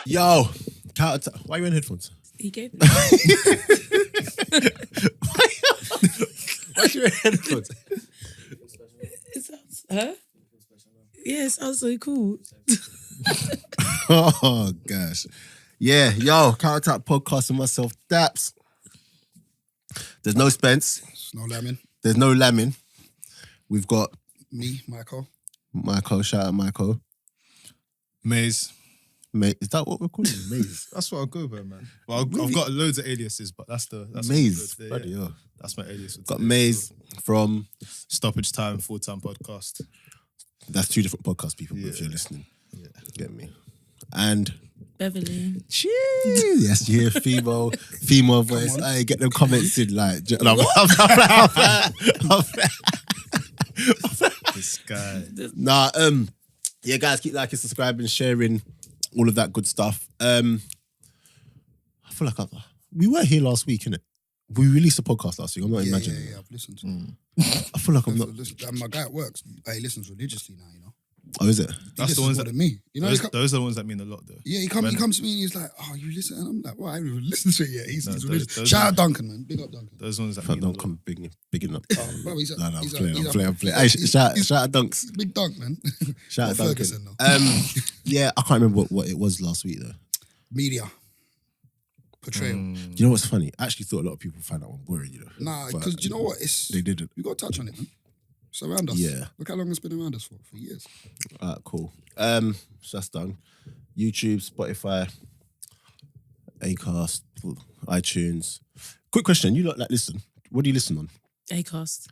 Yo, why are you in headphones? He gave me. Why are you in headphones? It sounds, huh? Yeah, it sounds so cool. Oh gosh. Yeah, yo, Counter Podcast with myself, Daps. There's no Spence. There's no Lamin. There's no Lamin. We've got Me, Michael. Michael. Shout out Michael. Maze. Is that what we're calling him? Maze? That's what I'll go by, man. Well, I've got loads of aliases, but that's Maze. Yeah, Bloody hell. that's my alias. Got Maze from Stoppage Time, Full-Time Podcast. That's two different podcast people if you're listening. Yeah. Get me. And Beverly. cheers. Yes, you hear female voice. I get them comments in like This guy. Nah, yeah, guys, keep liking, subscribing, sharing, all of that good stuff. I feel like we were here last week, innit? We released a podcast last week. I'm not imagining. Yeah, I've listened to it. I feel like I'm not. My guy at work, he listens religiously now, you know. Oh, is it? That's the ones that me. You know, those are the ones that mean a lot, though. yeah, he comes to me and he's like, "Oh, you listen?" And I'm like, "Well, I haven't even listened to it yet." He's religious. Shout out Duncan, man. Big up Duncan. Those ones that Don't mean a lot. come bigging up. Oh, bro, I'm playing. Hey, shout out Dunks. Big Dunk, man. Shout out Ferguson, Duncan. Yeah, I can't remember what it was last week though. Media portrayal. You know what's funny? I actually thought a lot of people found that one boring. You know, Nah, because you know what? They didn't. We got to touch on it, man. It's around us. Yeah. Look how long it's been around us for years. Alright, cool. So that's done. YouTube, Spotify, Acast, iTunes. Quick question: you lot like listen? What do you listen on? Acast.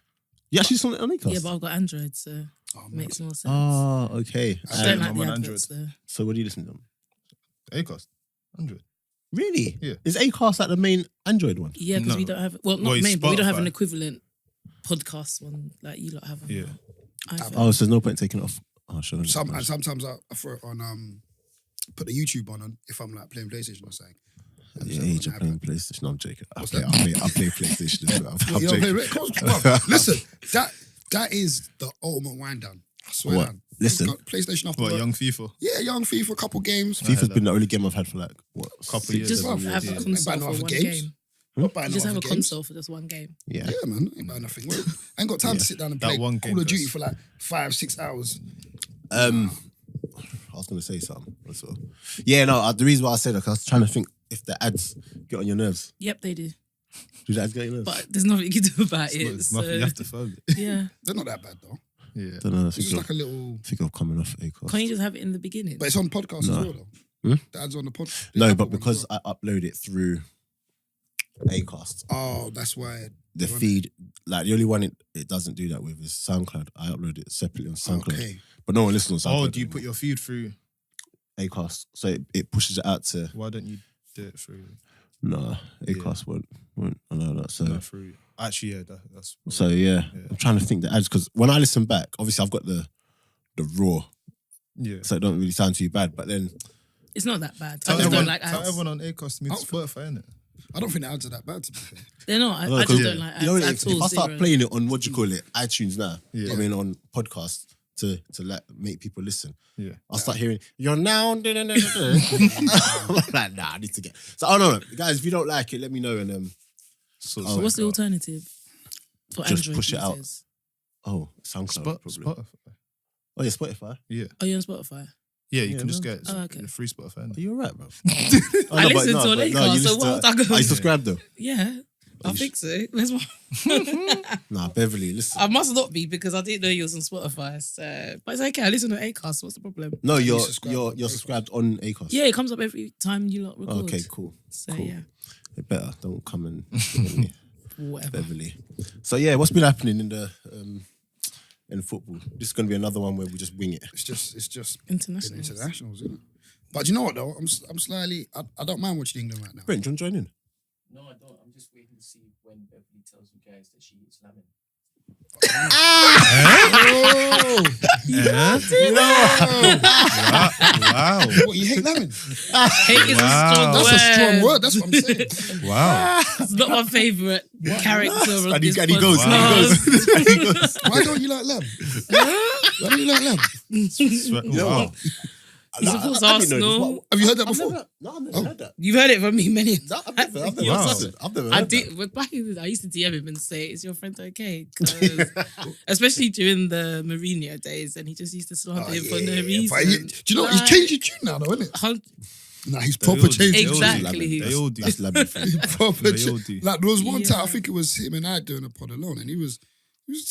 You actually listen on Acast? Yeah, but I've got Android, so it makes more sense. Oh, okay. I don't like I'm the on adverts though. So what do you listen on? Acast. 100. Really? Yeah. Is Acast like the main Android one? Yeah, because No. we don't have, well, not Well, main, but we don't have an Spotify. equivalent podcast one like you lot have on Yeah. iPhone. Oh, so there's no point in taking it off. Oh, sure. Sometimes I throw it on, put the YouTube on if I'm like playing PlayStation or something. Yeah, you're playing PlayStation. No, I'm joking. I What's play PlayStation as well. I'm You don't play joking. Red Cross? Bro, listen, that is the ultimate wind down. I swear. What? Down. Listen. Got PlayStation after What, work. young FIFA? Yeah, young FIFA, a couple games. FIFA's been the only game I've had for like what? Couple 6 years. Just seven have years. a console Ain't buying no for other one games. game. Not buying Just no have a other games. console for just one game. Yeah. Yeah, man. Ain't buying nothing. Well, I ain't got time to sit down and That play one game Call of Duty goes- for like 5-6 hours. I was gonna say something. That's all. Yeah, no. The reason why I said that, 'cause I was trying to think if the ads get on your nerves. Yep, they do. Do the ads get on your nerves? But there's nothing you can do about it. It's So, nothing, you have to phone it. yeah. They're not that bad though. Yeah. don't know. I It's think just like a little. of coming off Acast. Can't you just have it in the beginning? But it's on podcast No. as well though. Hmm? The ads on the podcast. No, but because I upload it through Acast, Oh, that's why. the feed, like the only one it doesn't do that with is SoundCloud. I upload it separately on SoundCloud, Okay. but no one listens on SoundCloud. Oh, do you put your feed through? Acast? So it pushes it out to Why don't you do it through? Acast won't allow that. So No, through. Actually, yeah, that's. so yeah, I'm trying to think the ads because when I listen back, obviously I've got the raw, Yeah. so it don't really sound too bad. But then It's not that bad. Tell I just everyone, don't like tell ads. everyone on Acast to move to Spotify, innit? I don't think the ads are that bad to be fair. They're not. I No, just 'cause don't like ads you know, at if all. I start zero. playing it on what do you call it, iTunes now, Yeah. I mean on podcasts to like make people listen. Yeah. I'll start hearing you're now. I'm like, nah, I need to get. So I don't know, guys. If you don't like it, let me know and So what's the alternative for Just Android push it out. users? SoundCloud probably. Spotify. Oh yeah, Spotify. Yeah. Are you on Spotify? Yeah, you Yeah, can just no. get Oh, okay. the free Spotify. Are innit? you alright, bro? I listen to an Acast, so what? Are you subscribed though? Yeah, I you think so. Where's my... Nah, Beverly, listen. I must not be because I didn't know you was on Spotify. So, but it's okay. I listen to Acast. What's the problem? No, you're subscribed on subscribed on Acast. Yeah, it comes up every time you lot record. Okay, cool. So cool. yeah, It better don't come and get me, whatever. Beverly. So yeah, what's been happening in the football? This is gonna be another one where we just wing it. It's just Internationals. internationals, isn't it? But you know what though? I'm slightly. I don't mind watching England right now. Brent, do you want to join in? No, I don't. I'm just waiting to see when Beverly tells you guys that she eats Lamin. Wow. What, you hate Lamin? Hate is a strong That's word. a strong word. That's what I'm saying. Wow. It's not my favourite character of And he this goes. podcast. He goes. Why don't you like lamb? Why don't you like lamb? You know Wow. what? He supports I didn't know this. Arsenal. What- Have you heard that I've before? I've never heard that. You've heard it from me many No, I've times. never Wow. listened. I've never I heard did, that. but back in the day, I used to DM him and say, "Is your friend okay?" 'Cause especially during the Mourinho days, and he just used to slander him for no reason. But do you know what? He's changed his tune now, though, isn't it? Hun- Nah, he's They all proper do. changed. They his all tune. do. Exactly. They all do. That's Lamin for you. He proper They all changed. do. Like there was one time, Yeah. I think it was him and I doing a pod alone, and he was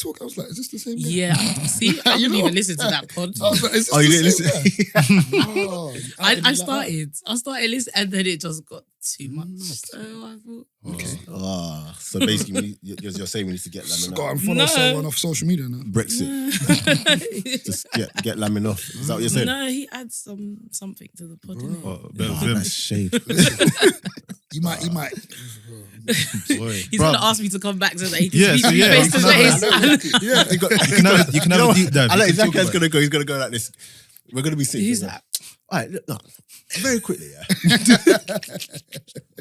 talking. I was like, "Is this the same guy?" Yeah, see, I You didn't know? even listen to that pod. I was like, "Is this Oh, you the didn't same listen? guy?" Oh, I started listening, and then it just got too much. So I thought, Okay. So basically, you're saying we need to get Just Lamin got off. and follow No. someone off social media now. Brexit. Just get Lamin off. Is that what you're saying? no, he adds something to the pod. innit? Oh, bit of Oh, vim. that's shade. He might. Boy. He's Bruv. gonna ask me to come back so that he can Yeah, speak so to me yeah, face you to can face. have Yeah, you You can have a deep dive. I like You can exactly how talk it's gonna go. He's gonna go like this. We're gonna be sitting. Who's here. that? All right, look, no, very quickly, yeah.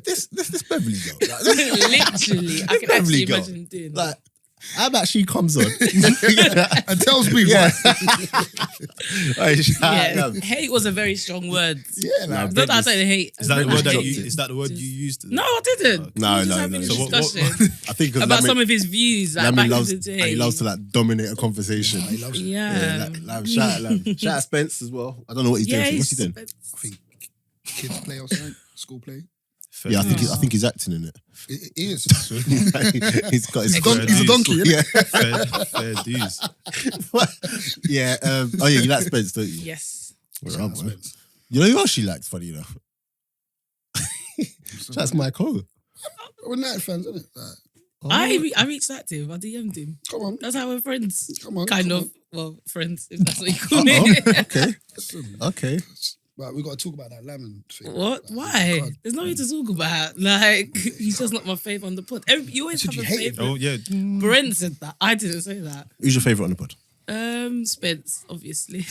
this Beverly girl, Literally, I can Beverly actually girl. imagine doing that. like, how about she comes on And tells me yeah. what. All right, Yeah, hate was a very strong word. Yeah, like, Not that I say hate. Is that the I word that hate you? it. Is that the word you used? No, I didn't. No, We were just no, having no. a So what- discussion I think 'cause about Lamin- some of his views, like Lamin back loves, in the and day. he loves to like dominate a conversation. he loves it. Yeah. Shout out Spence as well. I don't know what he's doing. What's he doing? I think kids play or something, school play. Yeah, I think he's acting in it. He is. He's got his He's a donkey, Yeah, Fair dues. yeah. Oh yeah, you like Spence, don't you? Yes. Where am I? You know who else she likes? Funny enough. That's my code. We're United fans, isn't it? Like, I reached out to him. I DM'd him. come on, That's how we're friends. come on. Kind come of. on. Well, friends, if that's what you call Oh, it. okay, Listen, okay. Right, we got to talk about that Lamin thing. What? Like, Why? God. There's nothing to talk about. Like, he's just not my favourite on the pod. You always Said have you a hated favourite. Oh yeah. Brent said that. I didn't say that. Who's your favourite on the pod? Spence, obviously.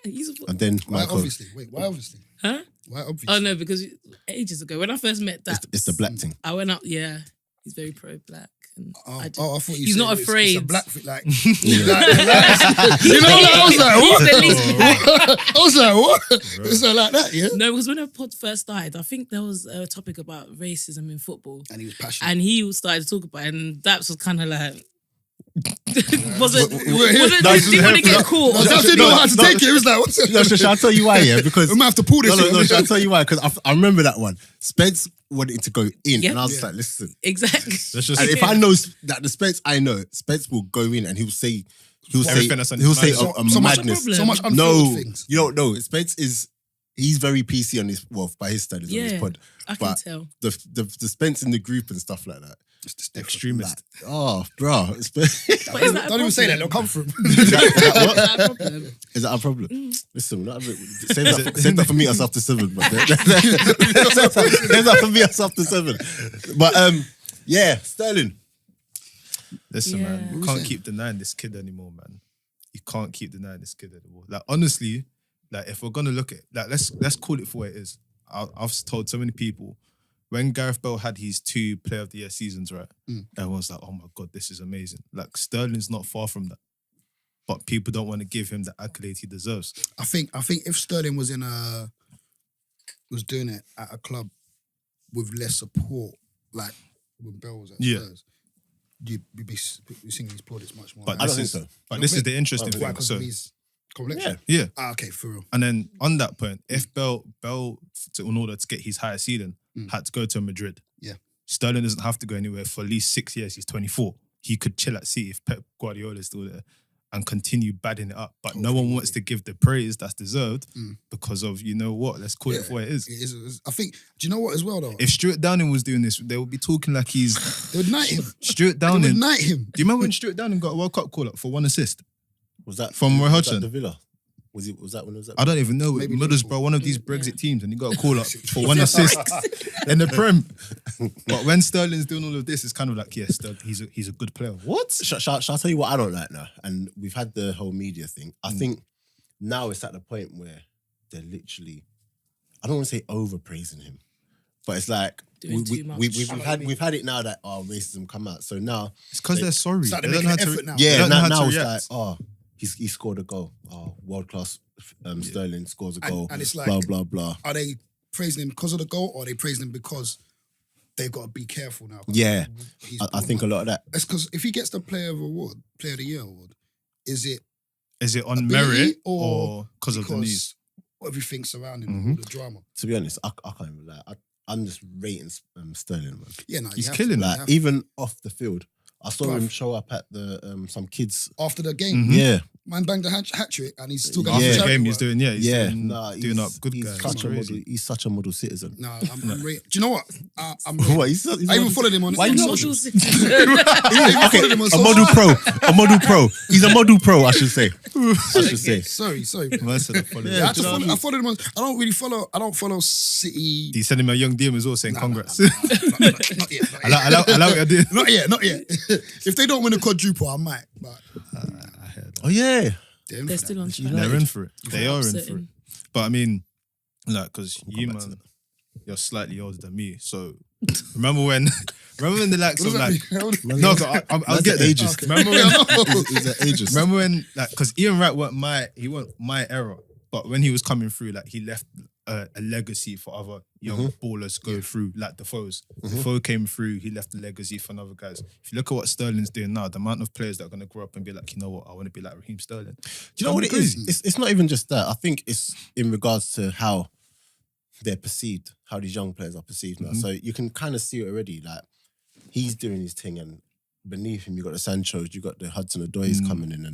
He's a, And then Why Michael. obviously? Wait, why obviously? huh? Why obviously? Oh no, because ages ago when I first met that, It's the black thing. I went up. Yeah, he's very pro-black, and I just, I thought you he's said not it's afraid. a black thing, like, Yeah. you know, like, I was like, He's what? the least black. I was like, what? It's not like that, yeah. No, because when the pod first started, I think there was a topic about racism in football, And he was passionate. and he started to talk about it, and Daps was kind of like. wasn't No, didn't want to get caught. I just didn't know how to take it. It was like, what's it? No, shall I tell you why? Yeah, because We might have to pull this. no. Shall I tell you why? Because I remember that one. Spence wanted to go in, Yeah. and I was Yeah. like, listen. Exactly. Let's just And if I know that the Spence I know, Spence will go in and he'll say Everything that's on his a mind. So much madness. problem. So much unfiltered No, things. you don't know. Spence he's very PC on his by his standards on his Yeah, pod. I can But tell. the Spence in the group and stuff like that. It's just different. extremist. Oh, bro. Spence. But is that a Don't even say that. problem? They'll come from. Is that a problem? Is that a problem? Listen, save that for me us after 7. But save that for us after 7. But yeah, Sterling. Listen, Yeah. man, What you was can't that? keep denying this kid anymore, man. You can't keep denying this kid anymore. Like honestly, like if we're gonna look at like let's call it for what it is. I've told so many people when Gareth Bale had his 2 Player of the Year seasons, right? Everyone's like, oh my god, this is amazing. Like Sterling's not far from that, but people don't want to give him the accolade he deserves. I think if Sterling was was doing it at a club with less support, like when Bell was at Yeah. Spurs, you'd be singing his plaudits much more. But I this don't is think so. but this is the interesting Why? thing. Because So of his complexion. yeah. Ah, okay, for real. And then on that point, if Bell in order to get his higher ceiling, had to go to Madrid. Yeah. Sterling doesn't have to go anywhere for at least 6 years. He's 24. He could chill at City if Pep Guardiola is still there and continue badding it up. But no one wants to give the praise that's deserved because of, you know what, let's call it for what it is. It is. I think. Do you know what as well though? If Stuart Downing was doing this, they would be talking like he's They would knight him. Stuart They would Downing. knight him. Do you remember when Stuart Downing got a World Cup call up for 1 assist? Was that From Roy was Hodgson? that the Villa? Was that when it was that? I don't even know. Maybe Middlesbrough, one of these Brexit teams, and he got a call up for 1 assist in the Prem. But when Sterling's doing all of this, it's kind of like, yes, he's a good player. What? Shall I tell you what I don't like now? And we've had the whole media thing. I think now it's at the point where they're literally, I don't want to say overpraising him, but it's like Doing too much. we've had it now that racism come out. So now It's because they're sorry. It's like They they're don't know making how an to effort now. They yeah, don't know how now to it's react. like he scored a goal. Oh, world class. Sterling scores a goal. And it's like, blah blah blah. are they praising him because of the goal, or are they praising him because they've got to be careful now? Yeah, I think a lot of that. It's because if he gets the Player of the Year award, is it on ability merit or because of the news? Everything surrounding him, all the drama. To be honest, I can't even lie. I'm just rating Sterling, man. Yeah, no, He's killing Like it. even off the field, I saw Bruv. him show up at the some kids. After the game, Yeah, man banged a hat trick, and he's still got After Yeah. the charity game, work. he's doing doing up good he's guys. such a Crazy. model. He's such a model citizen. No, I'm rating. Do you know what? I'm What? rating. He's I even followed him on Why you social. Model citizen. Okay, followed him on a social. model pro. A model pro. He's a model pro. I should say. Sorry. Man said I followed Yeah, him. I had to follow. I followed him on. I don't follow City. He sent him a young DM as well saying congrats. Not yet. I like what you're doing. Not yet. If they don't win a quadruple, I might. But I heard that. Oh yeah. They're still on track. They're in for it. They are in for it. Upsetting. But I mean, like, because you, back to man, you're slightly older than me. So remember when the likes what of does like, that mean? no, 'cause I'll That's get the there. ageist. Remember when, He's an ageist. remember when, like, because Ian Wright weren't my era, but when he was coming through, like, he left a legacy for other young ballers go through, like Defoe's. Defoe came through, he left a legacy for other guys. If you look at what Sterling's doing now, the amount of players that are going to grow up and be like, you know what, I want to be like Raheem Sterling. Do you know what it is? It's not even just that. I think it's in regards to how they're perceived, how these young players are perceived now. So you can kind of see it already. Like he's doing his thing, and beneath him you got the Sanchos, you got the Hudson-Odois coming in,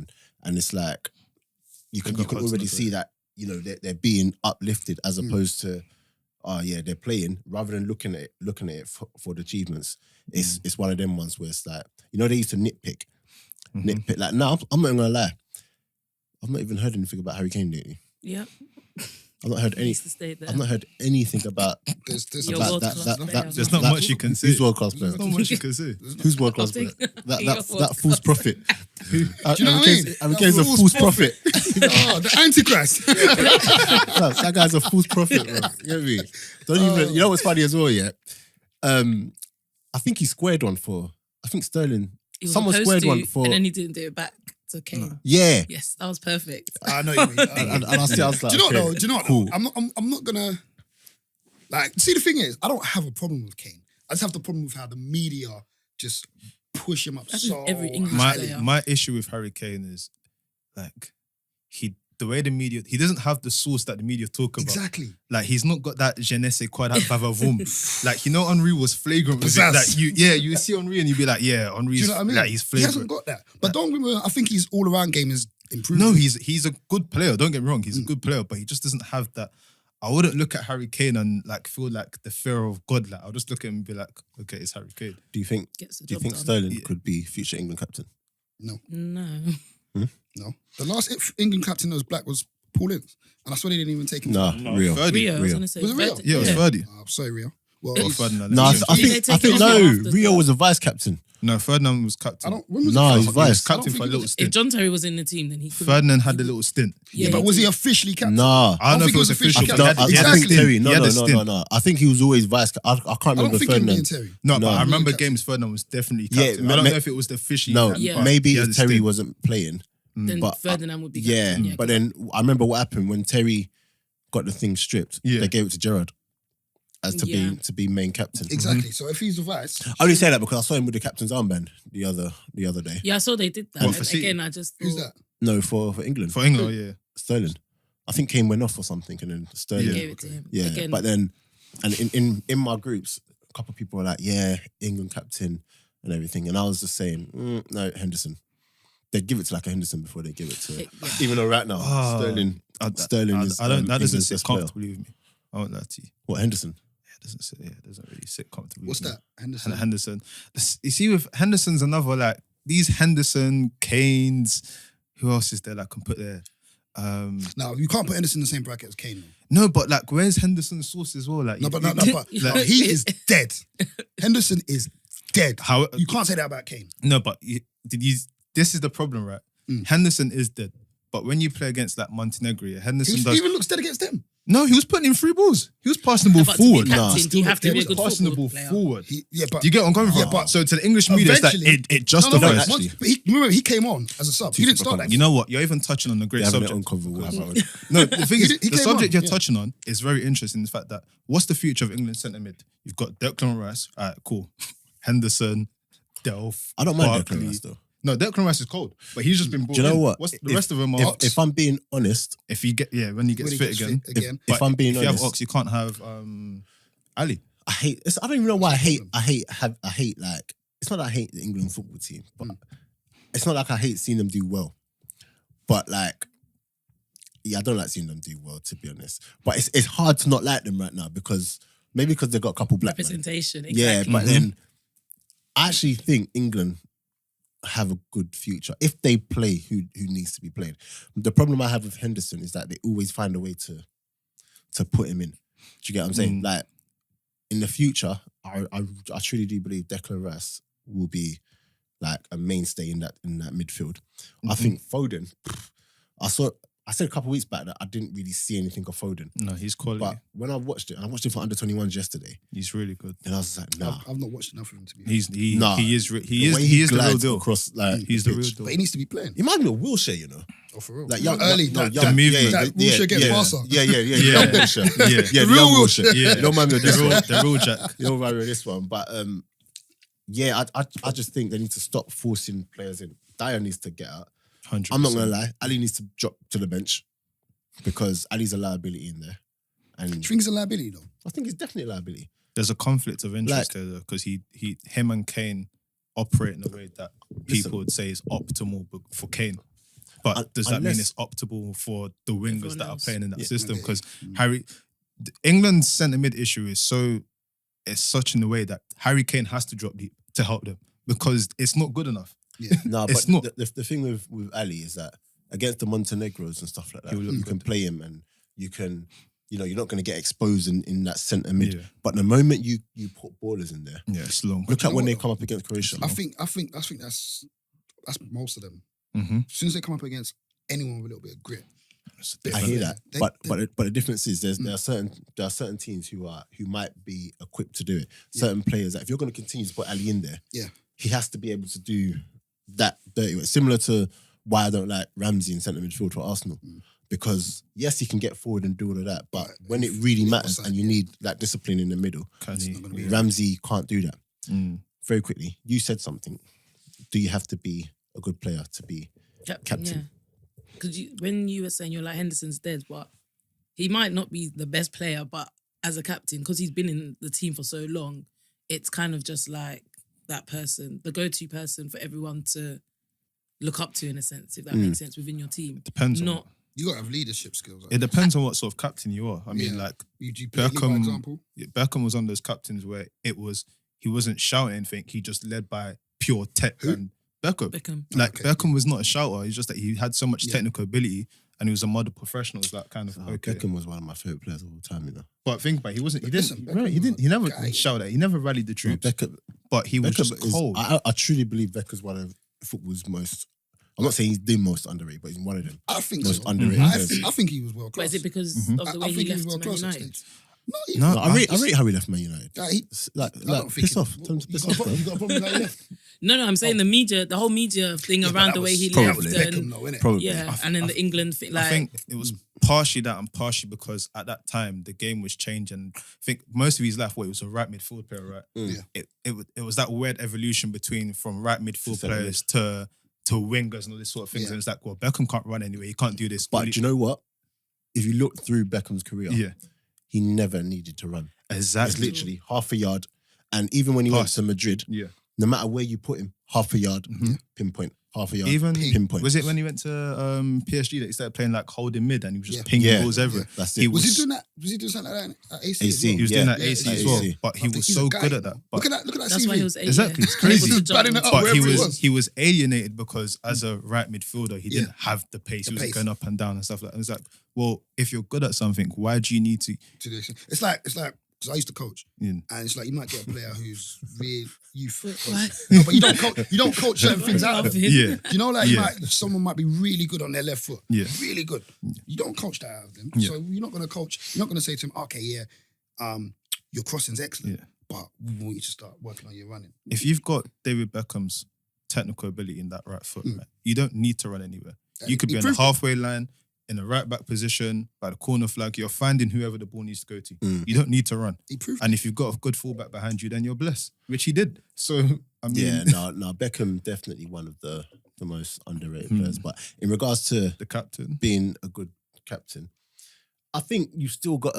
and it's like you can already see that they're being uplifted as opposed to they're playing rather than looking at it for the achievements. It's one of them ones where it's like they used to nitpick. Like now I'm not gonna lie. I've not even heard anything about Harry Kane lately. Yep. I've not heard He any. needs to stay there. I've not heard anything about There's You're about world-class player. There's not much you can say. Who's world class player? There's not much you can say. Who's world class I'll player? take- That You're that false prophet. Do you know what I mean? Harry Kane's a false prophet. Oh, the Antichrist. That guy's a false prophet, bro. You get me? Don't even. You know what's funny as well? Yeah. I think he squared one for. I think Sterling. He was Someone supposed squared to, one for. and then he didn't do it back to Kane. Yeah. Yes, that was perfect. I know what you mean. And I was like, Do you know what okay, though? Do you know what? cool. though? I'm not gonna like. See, the thing is, I don't have a problem with Kane. I just have the problem with how the media just push him up That's so with every English high. player. My issue with Harry Kane is like the way the media, he doesn't have the source that the media talk about. Exactly. Like he's not got that je ne sais quoi, that bavavoom. Like Henry was flagrant with it. Pizzazz. Like you see Henry and you'd be like, yeah, Do Henry's you know what I mean? like he's He hasn't flagrant. got that. But don't get me wrong, I think his all around game is improved. No, he's a good player. Don't get me wrong, he's a good player, but he just doesn't have that. I wouldn't look at Harry Kane and like feel like the fear of God. Like I'll just look at him and be like, okay, it's Harry Kane. Do you think? Gets the Do you job think done. Sterling could be future England captain? No. No. The last England captain that was black was Paul Ince. And I swear they didn't even take him. Nah, real. Ferdy. Rio, I was Rio. going to say. Was it Rio? Ferdi- Yeah, it was Ferdy. Oh, sorry, Rio. Well, Or he's- Ferdinand. No, I Did they think take no. him after Rio that? was a vice captain. No, Ferdinand was captain. I don't. When was No, it? he's He was vice. captain for a little If stint. John Terry was in the team, then he could. Ferdinand had a little stint. Yeah, but was he officially captain? Nah. I don't know if think it was official, official but I he had a think stint. Terry. He No, had no, a no, stint. no. I think he was always vice. I can't I don't remember think him being Ferdinand. Terry. No, but No. I remember He was games Ferdinand was definitely Yeah, captain. I don't know if it was the official. No, Yeah. maybe he had if a Terry stint. wasn't playing. Then but- Ferdinand would be. Yeah, captain, but then I remember what happened when Terry got the thing stripped. Yeah. They gave it to Gerrard as Yeah. to be main captain. Exactly. So if he's the vice, I only say that because I saw him with the captain's armband the other day. Yeah, I saw they did that. What, for And City? again, I just who's thought that? No, for England. For England, yeah. Sterling. I think Kane went off or something, and then Sterling. they Yeah. gave it to him. Yeah, Again, but then, and in my groups, a couple of people were like, "Yeah, England captain and everything," and I was just saying, "No, Henderson." They'd give it to like a Henderson before they give it to. Yeah. Even though right now, Sterling is. I don't. That doesn't England's sit best player. comfortably with me. I won't lie to you. What Henderson? It doesn't sit. Yeah, it doesn't really sit comfortably. What's with me. that? Henderson. Henderson. You see, with Henderson's another like these Henderson, Kanes. Who else is there that can put there? No, you can't put Henderson in the same bracket as Kane. No, but like, where's Henderson's source as well? Like, No, but like, he is dead. Henderson is dead. How? You can't say that about Kane. No, but did you? This is the problem, right? Henderson is dead, but when you play against like Montenegro, Henderson He does. even looks dead against them. No, he was putting in free balls. He was passing the ball But to be forward. captain, do you have to He be a was good passing the football ball player? forward. But Do you get what I'm coming from? Yeah, but so to the English media, it's like eventually- it justifies. No, but remember, he came on as a sub. He didn't start that. You know what? You're even touching on a great They're having subject. their own convo, whatever. No, the thing is, He the came subject on, you're touching on is very interesting. The fact that what's the future of England centre mid? You've got Declan Rice. All right, cool. Henderson, Delph. I don't mind Barkley. Declan Rice though. No, Declan Rice is cold, but he's just been brought Do you know in. what? What's the rest of them are If, Ox. if I'm being honest, If he get when he gets When he fit gets again. fit again. If I'm being if you have honest- Ox, you can't have Ali. I hate. I don't even know why I hate. I hate. Like, it's not that I hate the England football team, but it's not like I hate seeing them do well. But like, yeah, I don't like seeing them do well, to be honest. But it's hard to not like them right now because maybe because they've got a couple black men. Representation, Yeah, exactly. but then I actually think England have a good future if they play who needs to be played. The problem I have with Henderson is that they always find a way to put him in. Do you get what I'm saying? Like in the future, I truly do believe Declan Rice will be like a mainstay in that midfield. I think Foden. I said a couple of weeks back that I didn't really see anything of Foden. No, he's quality. But when I watched it, and I watched it for under 21s yesterday, He's really good. and I was like, nah. I've not watched enough of him to be. He is Nah. he is the way real glides deal. across, like, He's the real pitch. deal. But he needs to be playing. He reminds me of Wilshere, you know. Oh, for real. Like Young, young, early. no, that, young, that, movement. that Wilshere gets Barca. Yeah, Yeah. young Wilshere. Yeah. The real young Wilshere. Wilshere. Yeah. You don't mind me with this one. The real Jack. You don't mind me with this one. But yeah, I just think they need to stop forcing players in. Dyer needs to get out. 100%. I'm not gonna lie. Ali needs to drop to the bench because Ali's a liability in there, and Do you think he's a liability though? I think he's definitely a liability. There's a conflict of interest there because him and Kane operate in a way that people would say is optimal for Kane. But does that mean Unless- it's optimal for the wingers Everyone that else. are playing in that Yeah. system? Because England's centre mid issue is such in the way that Harry Kane has to drop deep to help them because it's not good enough. Yeah. No, It's but not. the thing with Ali is that against the Montenegros and stuff like that, He will look you can good. play him and you can, you're not going to get exposed in that centre mid. Yeah. But the moment you put ballers in there, Yeah, it's long. look you at know when what they though? come up against Croatia. I think that's most of them. Mm-hmm. As soon as they come up against anyone with a little bit of grit, I hear that, They- but the difference is there are certain teams who might be equipped to do it. Certain players that if you're going to continue to put Ali in there, Yeah. he has to be able to do that dirty work. Similar to why I don't like Ramsey in centre midfield for Arsenal, because yes, he can get forward and do all of that, but when it really matters and you need that discipline in the middle, Can he? not gonna be Ramsey can't do that. Mm. Very quickly, you said something. Do you have to be a good player to be captain? Yeah. Because when you were saying you're like Henderson's dead, but he might not be the best player, but as a captain, because he's been in the team for so long, it's kind of just like that person, the go-to person for everyone to look up to in a sense, if that makes sense, within your team. Depends on Not you got to have leadership skills. It depends on what sort of captain you are. I mean, Yeah. like You do play by example. Beckham was one of those captains where he wasn't shouting anything. He just led by pure tech. Who? And Beckham. Beckham. Like Okay. Beckham was not a shouter. He's just that he had so much Yeah. technical ability and he was a model professional. It's like kind of okay. Beckham was one of my favourite players of all time, you know. But think about it, he wasn't. He But didn't. listen, He Beckham he never was a guy. shouted. He never rallied the troops. Beckham, But he was just is, cold. I truly believe Becker's one of football's most. I'm not saying he's the most underrated, but he's one of them. I think Most so. underrated I, players. think, I think he was well But class. is it because Mm-hmm. of the I way he think he was left well Man class at United? stage. No, he- No, I rate how he left Man United. Like, he- Like, I don't think piss he- off. Tell him to you piss got a off. problem- you got a problem with how he left? No, I'm saying the whole media thing Yeah, but around that the way was he probably left. Beckham, And, though, innit? Probably. yeah, and then the England thing. I Like, think it was partially that and partially because at that time the game was changing. I think most of his life, it was a right midfield player, right? Mm. Yeah. It was that weird evolution from right midfield centre mid. players to wingers and all this sort of things. Yeah. And it's like, well, Beckham can't run anyway. He can't do this. But do you know what? If you look through Beckham's career, Yeah, he never needed to run. It's exactly. literally half a yard. And even when he went Pass. to Madrid, Yeah. no matter where you put him, half a yard, pinpoint, half a yard, Even pinpoint. was it when he went to PSG that he started playing like holding mid and he was just Yeah. pinging Yeah. balls everywhere? That's He it. Was he was- doing that? Was he doing something like that at AC? AC. as well? He was Yeah, doing that yeah, AC as AC. well, but he I think was he's a so guy, good you at that. know. But Look at that that's CV. why he was Exactly, it's able crazy. to He's jump batting on it top. up But wherever he was. he was alienated because as a right midfielder, he didn't have the pace. He The was pace. going up and down and stuff like that. And it's like, well, if you're good at something, why do you need to? To this. It's like because I used to coach, Mm. and it's like you might get a player who's really youth. Why? No, but you don't coach certain things out of them. Yeah. You know, like Yeah. someone might be really good on their left foot. Yeah. Really good. You don't coach that out of them. Yeah. So you're not going to coach. You're not going to say to him, okay, your crossing's excellent, Yeah. but we want you to start working on your running. If you've got David Beckham's technical ability in that right foot, right, you don't need to run anywhere. You could He be on the proved it. halfway line, in the right back position, by the corner flag. You're finding whoever the ball needs to go to. Mm. You don't need to run. He proved And it. if you've got a good fullback behind you, then you're blessed, which he did. So, I mean, Yeah, no, Beckham definitely one of the most underrated players. But in regards to the captain. being a good captain, I think you've still got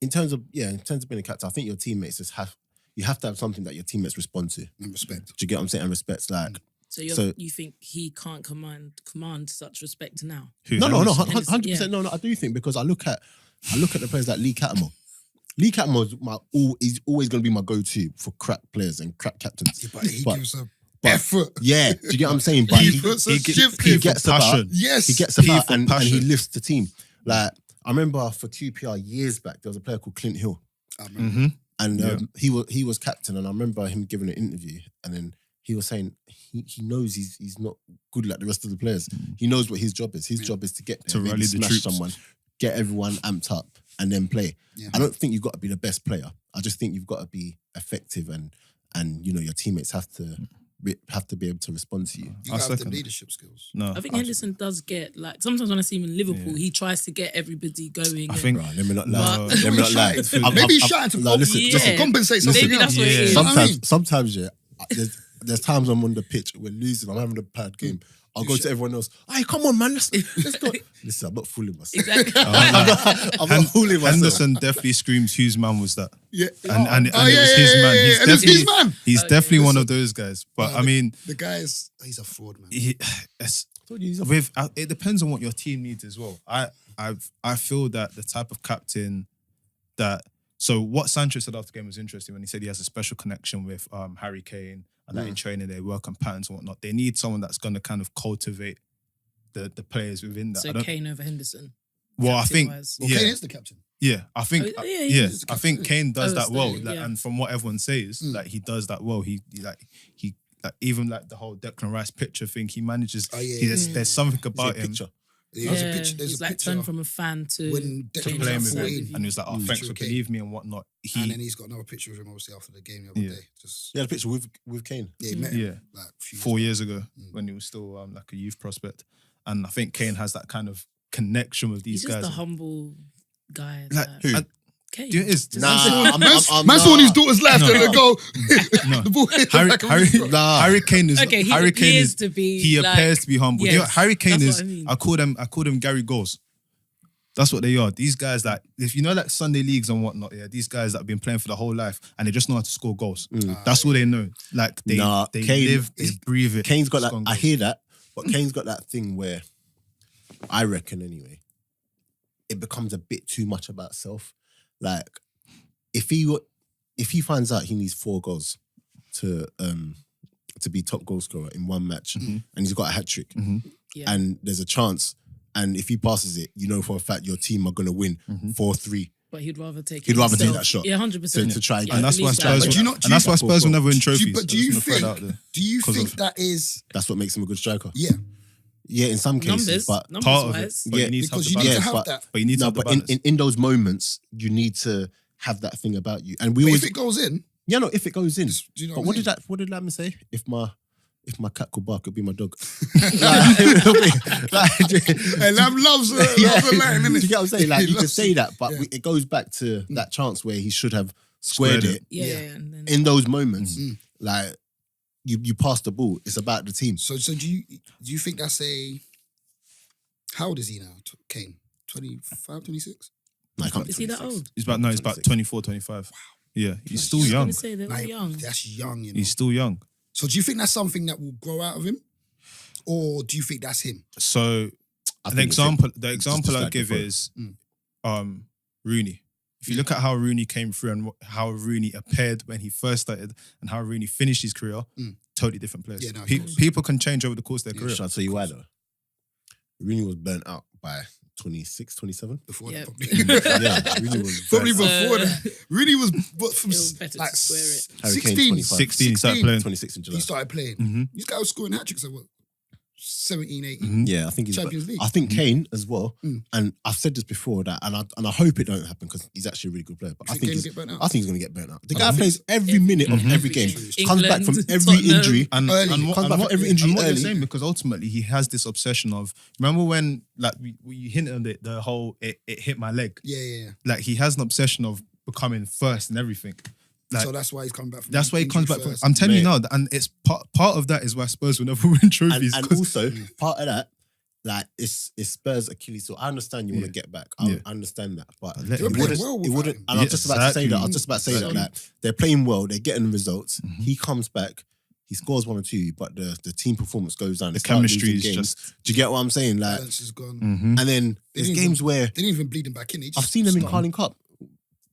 in terms of being a captain, I think your teammates you have to have something that your teammates respond to. And respect. Do you get what I'm saying? And respect's like. So So- you think he can't command such respect now? Who, No, Henderson? 100%. No, I do think because I look at the players like Lee Cattermole. Lee Cattermole is always going to be my go-to for crap players and crap captains. Yeah, but he But- gives a but- effort. Yeah, do you get what I'm saying? But He puts a shift he in. gets about. passion. Yes. He gets about for and he passion. lifts the team. Like I remember for QPR years back, there was a player called Clint Hill, I remember. Mm-hmm. and Yeah. he was captain. And I remember him giving an interview, and then he was saying he knows he's not good like the rest of the players. He knows what his job is. His job is to get To there, maybe rally the smash troops. someone, get everyone amped up, and then play. Yeah. I don't think you've got to be the best player. I just think you've got to be effective, and your teammates have to be able to respond to you. You I have the second. leadership skills. No, I think Henderson does get like sometimes when I see him in Liverpool, Yeah. he tries to get everybody going. I and- think Bro, let me not lie. No. Let me not lie. Maybe he's shouting to no, listen, Yeah. listen. compensate something maybe that's else. what it Yeah. is. Some- I mean- Sometimes, there's times I'm on the pitch, we're losing, I'm having a bad game. I'll go to everyone else. Hey, come on, man, let's go. Listen, I'm not fooling myself. Exactly. I'm not fooling myself. Henderson definitely screams, "Whose man was that?" Yeah. And it Oh, was yeah, his yeah, man. yeah, He's and it's his definitely man. he's Okay. definitely one of those guys. But No, I mean, The guy's he's a fraud, man. it depends on what your team needs as well. I feel that the type of captain that. So what Sanchez said after the game was interesting when he said he has a special connection with Harry Kane and that in training they work on patterns and whatnot. They need someone that's going to kind of cultivate the players within that. So Kane over Henderson. Well, I think captain-wise. Well, yeah, Kane is the captain. yeah, I think Oh, yeah, he yeah, is the I think captain. Kane does Oh, that still, well, yeah. and from what everyone says, like he does that well. He even like the whole Declan Rice picture thing. He manages. Oh, yeah, There's something about him. Picture. There's Yeah, a picture. There's he's a like picture turned from a fan to when To Declan play him was with 14, him, and he was like, "Oh, thanks for Kane. believing me and whatnot." And then he's got another picture of him obviously after the game the other Yeah. day. Just You had a picture with Kane. yeah, he met him, Yeah. like a few 4 years years ago when he was still like a youth prospect, and I think Kane has that kind of connection with these he's just guys. a humble guy. Like, Who? Kane. do you know what it is? Just- Nah, Man's on his daughter's life No. to go. No. The ball hit Harry, like a Harry, really- Nah. Kane is Okay, he Harry Kane appears is to be. he like, appears to be humble. You know, yes, Harry Kane that's is. what I mean. I called him Gary Goals. That's what they are. These guys that if you know like Sunday leagues and whatnot, yeah, these guys that have been playing for the whole life and they just know how to score goals. That's all they know. Like they Nah, they Kane- live, they breathe it. Kane's got that. Scoring I goals. hear that, but Kane's got that thing where I reckon anyway, it becomes a bit too much about self. Like if he finds out he needs 4 goals to be top goal scorer in one match, and he's got a hat trick, Yeah. and there's a chance, and if he passes it, you know for a fact your team are gonna win 4-3 But he'd rather take. He'd it rather take himself. that shot. Yeah, 100%. to try and And that's why Spurs. But do you not- And that's why Spurs will never win trophies. But do I just you wanna throw that out think? there. Do you 'Cause think of- that is? That's what makes him a good striker. Yeah, Yeah, in some cases, Numbers, but numbers Part of wise. it, but Yeah, you need to have because the you need to balance. have but- that. But you need to no, have the but in, balance. in those moments, you need to have that thing about you. And we But always, if it goes in, yeah, no, if it goes in. do you know But what I mean? what did Lamin say? If my cat could bark, it'd be my dog. like, Hey, Lam loves a yeah, loves a line, do you innit? get what I'm saying? Like He you can loves say that, but yeah. it goes back to that chance where he should have squared Squared it. Yeah, and then In those moments, like you pass the ball. It's about the team. So do you think that's a? How old is he now, Kane? 25, 26? Like, I'm is he that 26. old? He's about 24, 25. Yeah, he's still I was young. gonna say they're all Like, young. that's young, you know. He's still young. So do you think that's something that will grow out of him, or do you think that's him? So I the think it's him. example I like give before. is Rooney. If you look at how Rooney came through and how Rooney appeared when he first started and how Rooney finished his career, totally different players. Yeah, no, of course. People can change over the course of their career. Shall I tell you why though? Rooney was burnt out by 26, 27. Before Yeah. that, probably. Yeah, really was. Probably very- before that. Really was, but from It was better to like square it. Harry Kane, 16, 25. 16, he started playing. 26 in July. he started playing. Mhm. This guy was scoring hat tricks at what? 17, 18. Mhm. Yeah, I think he's. Champions League. I think Kane as well. Mm. And I've said this before that, and I hope it don't happen because he's actually a really good player. But I think Kane he's. will get burnt out? I think he's going to get burnt out. The I guy think plays every minute of every game. Comes back from England, every Tottenham. injury. And, Early. and what, Comes and back what, from every injury and what you're early. saying, because ultimately he has this obsession of, remember when like we hinted on it, the whole it hit my leg. Yeah. Like he has an obsession of becoming first and everything. Like, So that's why he's coming back from that's why he comes back. injury From, first. I'm telling you Mate. now, and it's part of that is why Spurs will never win trophies. And 'cause- also part of that, like it's Spurs Achilles. So I understand you want to get back. I understand that, but Let it him wouldn't. play well It without wouldn't. him. And I was just about to say that. I was Exactly. just about to say that. Exactly. Like they're playing well. They're getting results. He comes back. He scores 1 or 2, but the team performance goes down. the They start chemistry losing is games. just. Do you get what I'm saying? Like, Balance is gone. Mhm. and then there's didn't games where They didn't even bleed him back in. They just I've seen them in stopped. Carling Cup.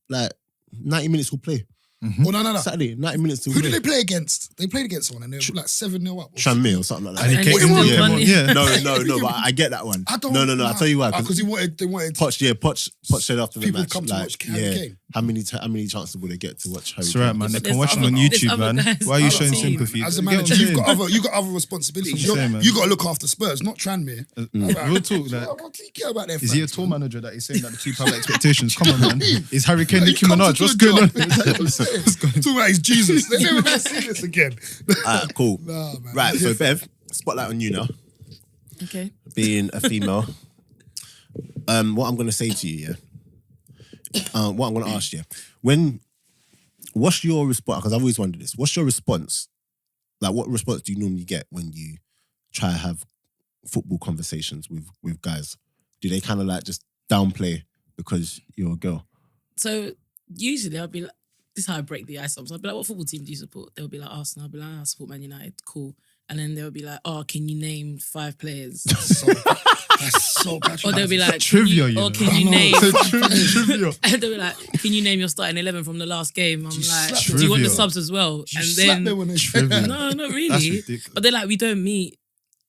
Like 90 minutes will play. Oh, no. Saturday, 90 minutes will Who play. did they play against? They played against someone and they were like 7-0 up. Tranmere or something like that. And he And came he in. still Yeah, won. yeah. No, but I get that one. I don't. No. I'll tell you why. Because they wanted Poch said after the people match, come to like, watch Harry Kane. how many chances will they get to watch Harry It's Kane? right, man. They But can there's watch him on other- there's YouTube, other man. guys Why are you on showing the team. sympathy? As a You get what manager, I'm you've saying? got other responsibilities. That's what I'm saying, man. You got to look after Spurs, not Tranmere. Real talk, like, What do you care about their is he a fans, tour man? manager that he's saying that the people have expectations? Come on, man. Is Harry Kane He Nicki comes Minaj? into What's a going on? job. Exactly what I'm saying. Talking about his Jesus. They're never going to see this again. Alright, cool. Nah, man. Right, so Bev, spotlight on you now. Okay. Being a female, what I'm gonna say to you, what I'm gonna ask you, what's your response? Because I've always wondered this. What's your response? Like, what response do you normally get when you try to have football conversations with guys? Do they kind of like just downplay because you're a girl? So usually I'll be like, this is how I break the ice. I'll be like, what football team do you support? They'll be like Arsenal. I'll be like, I support Man United. Cool. And then they'll be like, oh, can you name 5 players? That's so bad. Or they'll be like, Trivia, you know. or can you I know. name? Trivia. And they'll be like, can you name your starting 11 from the last game? I'm You like, slap do you want the them. subs as well? You And slap then them when they Trivia. no, not That's really. ridiculous. But they're like, we don't meet.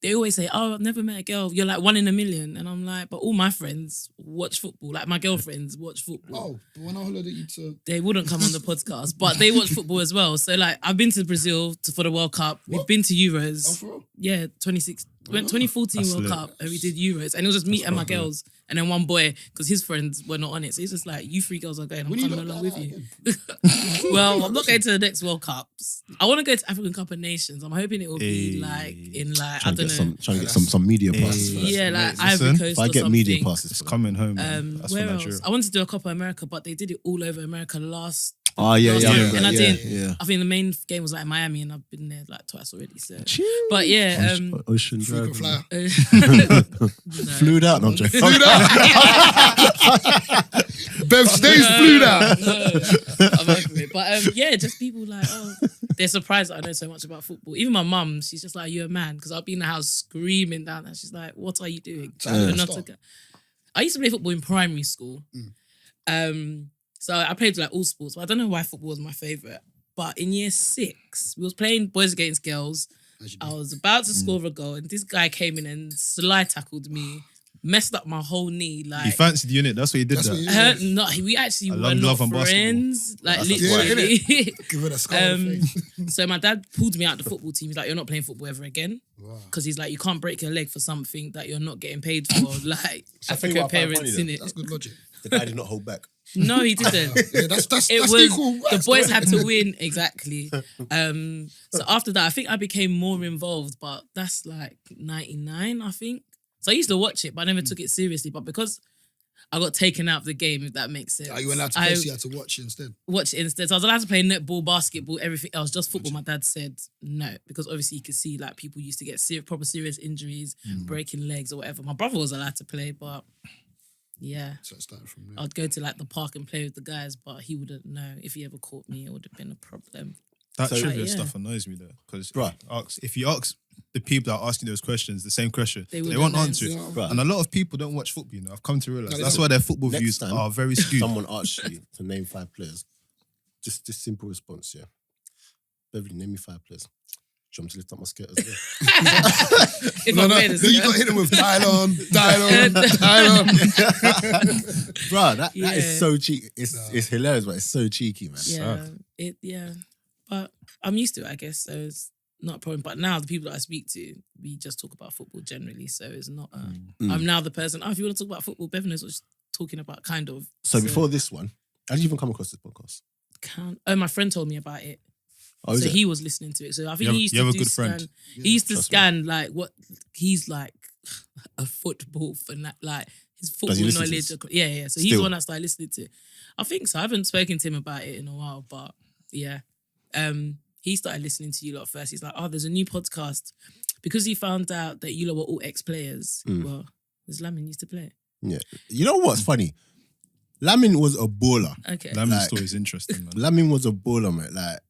They always say, oh, I've never met a girl. You're like 1 in a million. And I'm like, but all my friends watch football. Like my girlfriends watch football. Oh, but when I hollered at you to... They wouldn't come on the podcast, but they watch football as well. So like, I've been to Brazil for the World Cup. We've What? been to Oh, Euros. for real? Yeah, 2014 That's World lit. Cup, and we did Euros, and it was just me and my proper lit. girls, and then one boy because his friends were not on it. So he's just like, "You 3 girls are going. I'm When you coming got along that with you." again? Well, I'm not going to the next World Cups. I want to go to African Cup of Nations. I'm hoping it will be Hey. like in like Trying I to don't get know. some media passes. for that. Yeah, like Mate, Ivory listen, Coast If I or get something. media passes, It's for that. coming home, man. That's for Where Nigeria. else? I wanted to do a Copa America, but they did it all over America last. Oh yeah, last yeah, year, yeah, and I yeah, didn't. yeah. I think the main game was like Miami, and I've been there like twice already. So, but yeah, Ocean Frequent Drive. flyer. Flew out. No, I'm joking. Bev stays flued out. I'm over it. But yeah, just people like, oh, they're surprised that I know so much about football. Even my mum, she's just like, you're a man. Because I'll be in the house screaming down there. She's like, what are you doing? You're not a guy. I used to play football in primary school. So I played like all sports, but I don't know why football was my favourite. But in year 6, we was playing boys against girls. I was about to score a goal, and this guy came in and slide tackled me, messed up my whole knee. Like He fancied you, innit? That's what he did That's that. what you- we actually I were love not love and basketball. friends. Like That's literally. Give it a scar on the face. So my dad pulled me out the football team. He's like, you're not playing football ever again. Wow. Because he's like, you can't break your leg for something that you're not getting paid for. Like I tell you African what I find parents funny in though. it. That's good logic. The guy did not hold back. No, he didn't. Yeah, that's It was equal. the boys had to win exactly. So after that, I think I became more involved, but that's like 99, I think. So I used to watch it, but I never took it seriously. But because I got taken out of the game, if that makes sense, Are you allowed to play? So you had to watch it instead. watch it instead. So I was allowed to play netball, basketball, everything else, just football. My dad said no, because obviously you could see like people used to get proper serious injuries, breaking legs or whatever. My brother was allowed to play, but yeah. So it started from there. I'd go to like the park and play with the guys, but he wouldn't know. If he ever caught me, it would have been a problem. That So- trivia yeah. stuff annoys me though, because Bruh. if you ask the people that are asking those questions the same question, They they, wouldn't won't know. answer it. Yeah. Bruh. And a lot of people don't watch football. You know, I've come to realize No, they that's don't. why their football Next views time, are very skewed. Someone asks you to name 5 players. Just simple response, yeah. Beverly, name me 5 players. you want me to lift up my skirt as well? If No, I'm no. wearing a Then you skirt. got hit him with dial on. Bro, that Yeah. is so cheeky. It's hilarious, but it's so cheeky, man. Yeah, but I'm used to it, I guess. So it's not a problem. But now the people that I speak to, we just talk about football generally. So it's not. I'm now the person. Oh, if you want to talk about football, Bevan knows what she's talking about, kind of. So before this one, how did you even come across this podcast? My friend told me about it. Oh, is So it? he was listening to it. So I think You have- he used you to have a do good scan. friend. He used to trust me. scan like what he's like a football fan, like his football listen to knowledge. this? Yeah. So he's Still? the one that started listening to it. I think so. I haven't spoken to him about it in a while, but yeah. He started listening to you lot first. He's like, oh, there's a new podcast. Because he found out that you lot were all ex-players. Well, there's Lamin used to play it. Yeah. You know what's funny? Lamin was a baller. Okay. Lamin's story is interesting, man. Lamin was a baller, mate. Like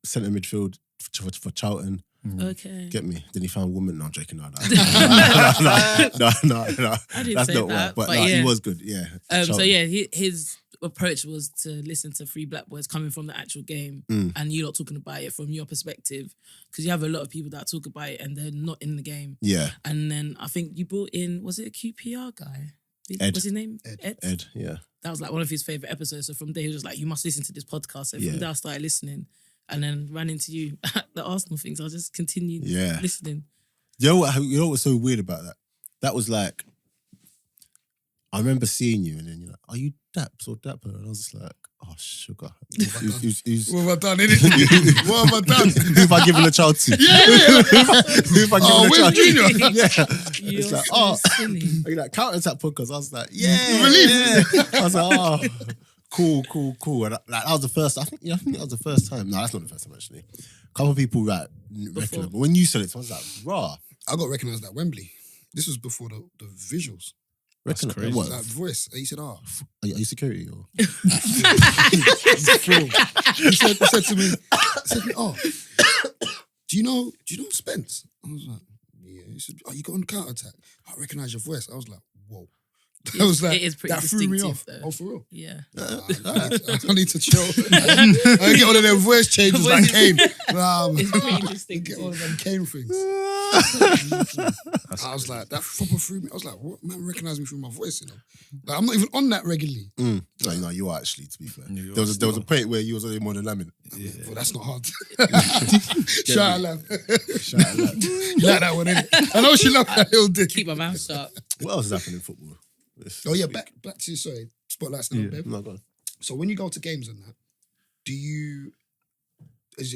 centre midfield for Charlton. Okay. Get me? Then he found a woman. No, I'm joking. No. No. I didn't That's say not that, what. But but no, yeah. he was good. Yeah. So Charlton. yeah, his approach was to listen to Three Black Boys coming from the actual game, and you lot talking about it from your perspective, because you have a lot of people that talk about it and they're not in the game. Yeah. And then I think you brought in, was it a QPR guy? Ed. What's his name? Ed. Yeah. That was like one of his favorite episodes. So from there he was just like, you must listen to this podcast. So Yeah. from there I started listening, and then ran into you at the Arsenal things. I just continued Yeah. listening. You know what's so weird about that? That was like, I remember seeing you, and then you're like, "Are you Daps or Dapper?" And I was just like, "Oh, sugar." Who's What have I done? Innit? What have I done? who have I given a child to? Yeah. Who have I given a Where's child Junior? to? Yeah. You're It's like, so oh, silly. like that counter attack podcast. I was like, yeah, Relief. yeah. I was like, oh, cool. And that was the first. I think that was the first time. No, that's not the first time actually. A couple of people recognize, but when you said it, I was like, raw. I got recognised at Wembley. This was before the visuals. Recognize crazy. what? That voice. He said, Are you security or? he said to me, oh, do you know Spence? I was like, yeah. He said, oh, you got on counter attack. I recognise your voice. I was like, whoa. I was like, It is pretty that threw me off. distinctive, though. Oh, for real? Yeah. I need to chill. I get one of them voice changes like Kane. It's pretty Get distinctive. one of them Kane things. I was like, that proper threw me. I was like, what? Man recognise me through my voice, you know? Like, I'm not even on that regularly. No, you are actually. To be fair, You there was a point where you was only more than Lamin. Well, that's not hard. Shout out, Lam. Shout out that. You like that one, innit? I know she loved that little dick. Keep my mouth shut. What else is happening in football? Oh yeah, back to spotlights now, babe. No, go on. So when you go to games and that, what's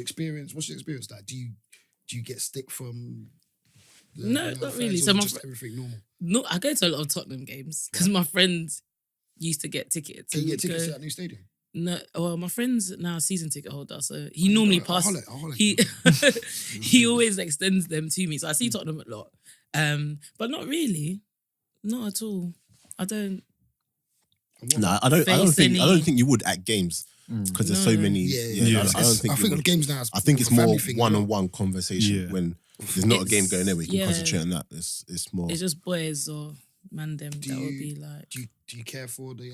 your experience like? Do you get stick from No, the not fans, really. or So is my just everything normal? No, I go to a lot of Tottenham games because my friends used to get tickets. Can you and get we'd tickets go- to that new stadium? No, well, my friend's now a season ticket holder, so he normally I'll passes. holler at He you. he always extends them to me, so I see Tottenham a lot. But not really, not at all. I don't. No, I don't Face think any- you would at games because there's so No. many. Yeah. I don't think. I you think would. of games now. I think it's a more family thing, one-on-one conversation Yeah. when there's not a game It's- going there. We can yeah. concentrate on that. It's more. It's just boys or man them Do that would you- be like. Do you care for the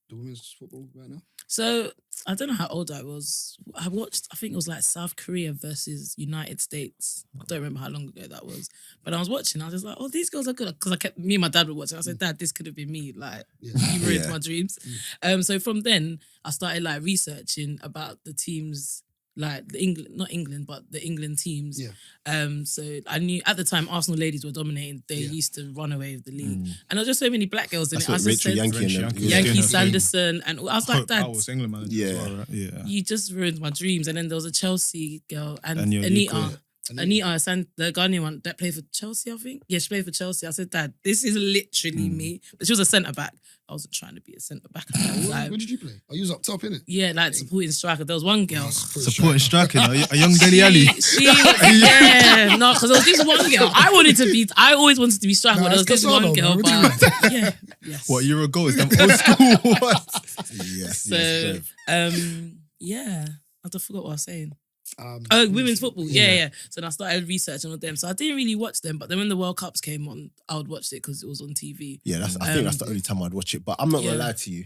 the women's football right now? So I don't know how old I was. I watched, I think it was like South Korea versus United States. I don't remember how long ago that was. But I was watching, I was just like, oh, these girls are good. Because me and my dad were watching. I said, Dad, this could have been me. Like, Yeah. you ruined Yeah. my dreams. So from then, I started like researching about the teams, like not England, but the England teams. Yeah. So I knew at the time Arsenal ladies were dominating. They Yeah. used to run away with the league. And there were just so many black girls in That's it. I what just Rachel said, Yankee and them. Yankee. Yeah. Yankee Yeah. Sanderson, and I was like, Hope Dad, Powell's England manager Yeah. as well, right? Yeah. you just ruined my dreams. And then there was a Chelsea girl and Anya Anita. Luka. The Ghanaian one that played for Chelsea, I think. Yeah, she played for Chelsea. I said, Dad, this is literally me. But she was a centre back. I wasn't trying to be a centre back at that time. What did you play? Oh, you was up top, innit? Yeah, like supporting striker. There was one girl. Supporting striking, a young Deli Ali. Yeah, no, because there was this one girl. I always wanted to be striker, Nah, but there was it's this one Casano, girl. man. What do you But yeah, yes. What, Euro goals? Them old school ones. Yes. So, Bev. yeah, I forgot what I was saying. Um, Oh, women's football. Yeah. So then I started researching on them. So I didn't really watch them, but then when the World Cups came on, I would watch it because it was on TV. Yeah, I think that's the only time I'd watch it. But I'm not gonna Yeah. lie to you.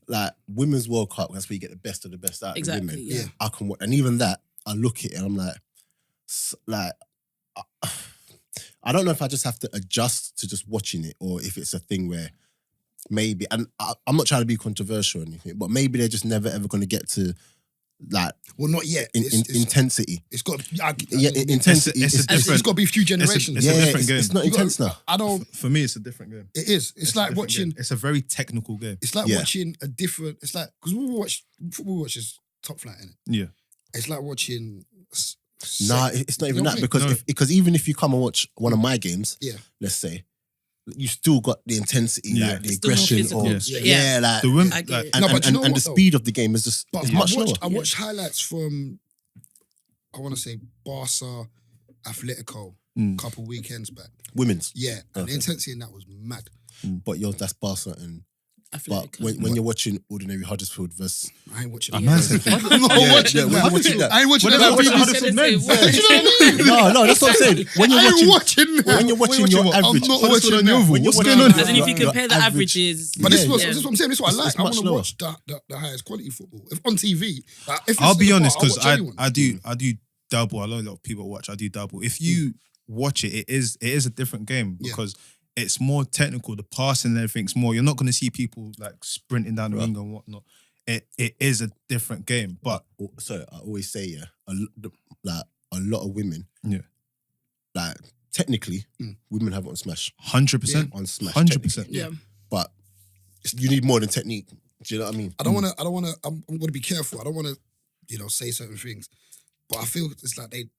Like Women's World Cup, that's where you get the best of the best out of Exactly, the women. yeah. I can watch, and even that, I look at it and I'm like, like, I don't know if I just have to adjust to just watching it or if it's a thing where maybe, and I'm not trying to be controversial or anything, but maybe they're just never ever going to get to like Well, not yet. intensity. It's got Intensity. It's got to be a few generations. It's a different game. It's not intense now. I don't. For me, it's a different game. It is. It's like a different watching. game. It's a very technical game. It's like watching a different. It's like because we watch football. Watches top flight, innit? Yeah. It's like watching. Nah, it's not even You know that what I mean? because even if you come and watch one of my games, Yeah. let's say, you still got the intensity, Yeah. like the It's still more aggression, physical. or Yeah. like The women, I get like, it. and, No, but you know and what, the though? speed of the game is just But it's I much watched, lower. I watched highlights from, I want to say Barca, Atletico, a couple weekends back. Women's, Yeah, and Okay. the intensity in that was mad. but that's Barca and. But Athletic. when you're watching ordinary Huddersfield versus I ain't watching. A that. man said, I'm not Yeah, watching yeah, that. we're watching that. I ain't watching What that. about on watching TV. Huddersfield men? Do you know what I mean? no, that's what I'm saying. When you're I ain't watching, watching that. when you're watching your what? average, I'm not Huddersfield watching on your that. oval, When what's you're going on? watching As in, if you Your compare the average- averages, But this is Yeah. what this is what I'm saying. This is what I like. It's I much want to lower. watch the highest quality football. If on TV, like, if it's I'll in be the honest bar, I'll because watch anyone. I do double. I know a lot of people watch. I do double. If you watch it, it is a different game Yeah. because it's more technical. The passing and everything's more. You're not going to see people like sprinting down the ring and whatnot. It is a different game, but So I always say, like a lot of women, like technically, women have it on Smash, 100%, on Smash, 100%. yeah. but you need more than technique. Do you know what I mean? I don't want to. I'm going to be careful. I don't want to, say certain things. But I feel it's like they,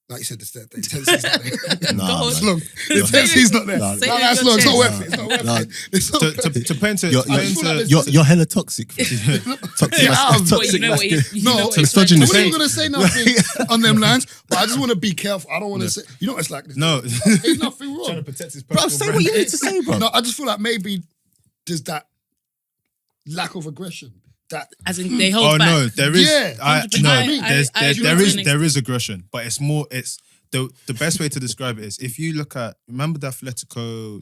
like you said, the intensity's not there. Nah, It's man. long. The intensity's not there. Nah, No, Say it that's in long. your It's not chest. worth it. It's not worth Nah. it. It's not worth it. To paint it, You're, I just feel like there's- you're hella toxic. toxic. Get out of- But you know what? You No, know what it's misogyny. I like. wasn't even going to say nothing on them lines, but I just want to be careful. I don't want to say, you know what it's like. No. There's nothing wrong. Trying to protect his Bro, personal say brand. what you need to say, bro. No, I just feel like maybe there's that lack of aggression. That As in, they hold Oh back. no, there is. Yeah, I, 100%. no, I- there's, I there, agree there with is you. there is aggression, but it's more. It's the best way to describe it is if you look at remember the Atletico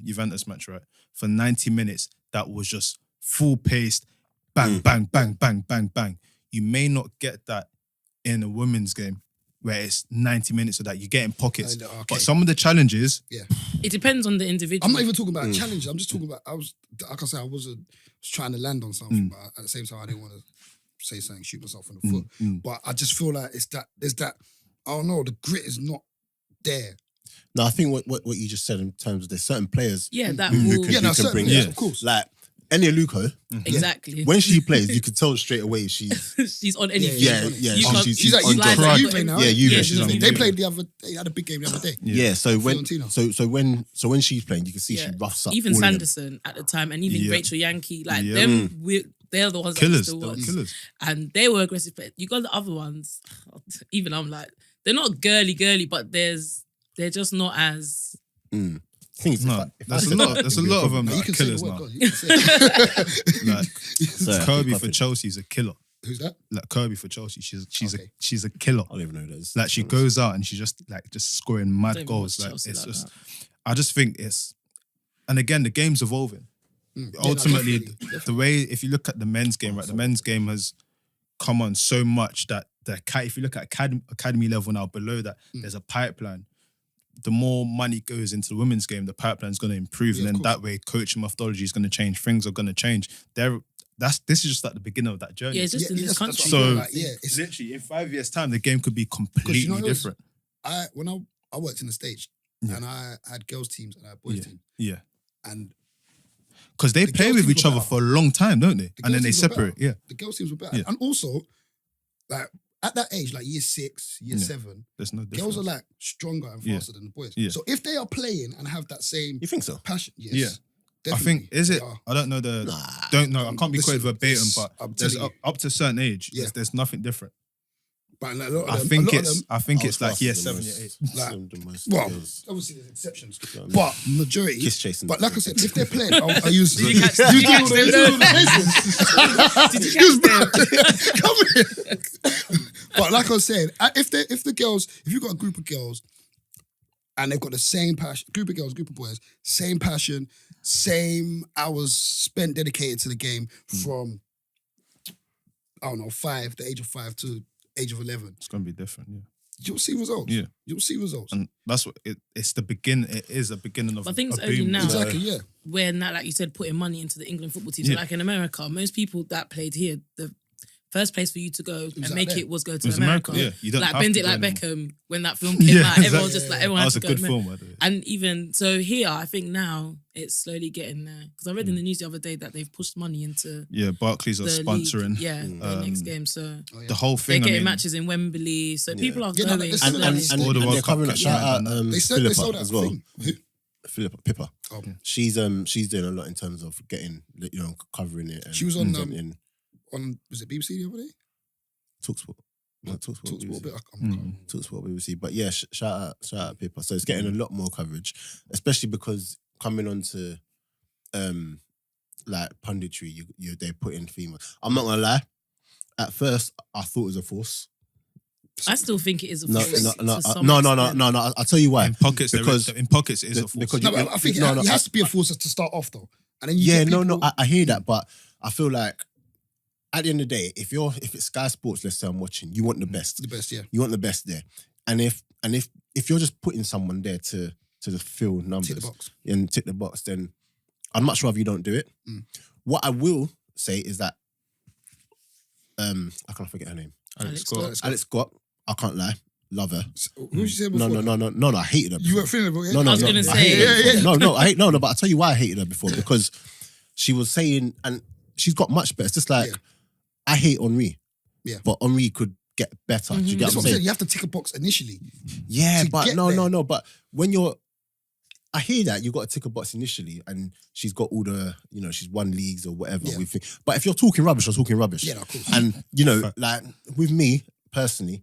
Juventus match, right? For 90 minutes, that was just full paced, bang, bang, bang, bang, bang, bang. You may not get that in a women's game where it's 90 minutes of that. You get in pockets, Okay. but some of the challenges. It depends on the individual. I'm not even talking about challenges. I'm just talking about, like I said, I was trying to land on something, but at the same time, I didn't want to say something, shoot myself in the foot. But I just feel like there's that, I don't know, the grit is not there. No, I think what you just said in terms of there's certain players that who will. can, Yeah, who no, can certain bring players, it. of course. Like Enya Luko, Exactly. when she plays, you can tell straight away she's She's on anything. yeah, You can't- She's at on Juve top. Juve now. Yeah, Juve. Yeah, she's on Juve. They Juve. played they had a big game the other day. Yeah, so when Fiorentina. so when she's playing, you can see Yeah. she roughs up. Even all of them. Sanderson at the time, and even Yeah. Rachel Yankee, like Yeah. them, they're the ones Killers, that they were still watch. killers. And they were aggressive. But you got the other ones. Even I'm like, they're not girly, but they're just not as. Thing is, No, there's a lot of them But that you are can say the killers word, now. God, you can say it. Like So, Kirby I for think- Chelsea is a killer. Who's that? Like Kirby for Chelsea, she's Okay. she's a killer. I don't even know who that is. Like she goes out and she's just scoring I mad don't even goals. watch Like Chelsea it's like just, that. I just think it's, and again the game's evolving. Yeah, no, Ultimately, definitely. the way if you look at the men's game, right, the men's game has come on so much that if you look at academy level now, below that there's a pipeline. The more money goes into the women's game, the pipeline is going to improve, Yeah, and of then course. that way, coaching methodology is going to change. Things are going to change. This is just like the beginning of that journey. Yeah, it's just in this that's what country. I So feel like, yeah, it's literally in 5 years' time, the game could be completely you know what it is? different. when I worked in the States and I had girls teams and I had boys teams, Yeah, and because they The play girls' with teams each were other better. for a long time, don't they? And then girls' they teams were better. separate. Yeah, the girls teams were better, Yeah. and also like at that age, like year 6, year Yeah. 7, there's no difference. girls are like stronger and Yeah. faster than the boys. Yeah. So if they are playing and have that same You think so? passion, yes, Yeah. I definitely, think is they it? are. I don't know the. Nah. Don't know. I can't be Listen, quoted verbatim, it's- but I'm there's telling up to a certain age. Yeah. There's nothing different. But like, a lot of I them, think a lot it's. of them, I think Oh, it's like faster year than 7, most- year 8. Like, some of the most well, girls. obviously there's exceptions, You know what I mean? but majority. Kiss chasing. But like I said, if they're playing, I use. Did you catch them? Did you catch them? Did you catch them? Come here. But like I was saying, if you've got a group of girls and they've got the same passion, group of girls, group of boys, same passion, same hours spent dedicated to the game from, I don't know, the age of 5 to age of 11, It's gonna be different. Yeah, you'll see results. Yeah. You'll see results. and that's what it's the begin. It is a beginning of. I think it's a only boom. now. Exactly, yeah. where now, like you said, putting money into the England football team. So Yeah. like in America, most people that played here, the first place for you to go and out make there. it was go to was America. America, yeah. You don't like have Bend to It go Like anymore. Beckham, when that film came Yeah, out, everyone exactly. was just like, Yeah. everyone That had was to a go. good to film, by the way. And even so here, I think now it's slowly getting there. Because I read in the news the other day that they've pushed money into Yeah, Barclays are the sponsoring. league. Yeah, the next game. So Oh, yeah. The whole they're thing. getting matches in Wembley. So people are Yeah, no, going. it's And, still- and, it's and, all the and World they're covering Cup it. Shout out They sold Philippa that as well. thing. Who? Philippa Pippa. Oh, She's doing a lot in terms of getting, covering it. And She was on, presenting was it BBC the other day? Talksport. No, Talksport. Talksport a BBC. bit. Talksport BBC. But yeah, shout out Pippa. So it's getting a lot more coverage, especially because coming on to like punditry, they put in female. I'm not gonna lie. At first, I thought it was a force. I still think it is a No, force. no, to some no. extent. I'll tell you why. In pockets, Because- in pockets, it is a force. because No, you- but I think no, it has to be a force to start off though. And then you Yeah, get people, I hear that, but I feel like at the end of the day, if it's Sky Sports, let's say I'm watching, you want the best. the best, yeah. You want the best there. And if you're just putting someone there to just fill numbers Tick the box. and tick the box, then I'd much rather you don't do it. What I will say is that I can't forget her name. Alex Scott. Scott. Alex Scott, I can't lie, love her. Who did you say No, before? I hated her. You before. weren't feeling it, No, I was no, gonna I say- hated her Yeah, before. yeah. No, but I'll tell you why I hated her before, because she was saying, and she's got much better. It's just like, Yeah. I hate Henri. Yeah. But Henri could get better. Do you get That's what what I'm I'm saying. saying? You have to tick a box initially. Yeah, to but get no, there. but when I hear that you got to tick a box initially, and she's got all the, she's won leagues or whatever. Yeah. But if you're talking rubbish, you're talking rubbish. Yeah, no, of course. And like with me personally,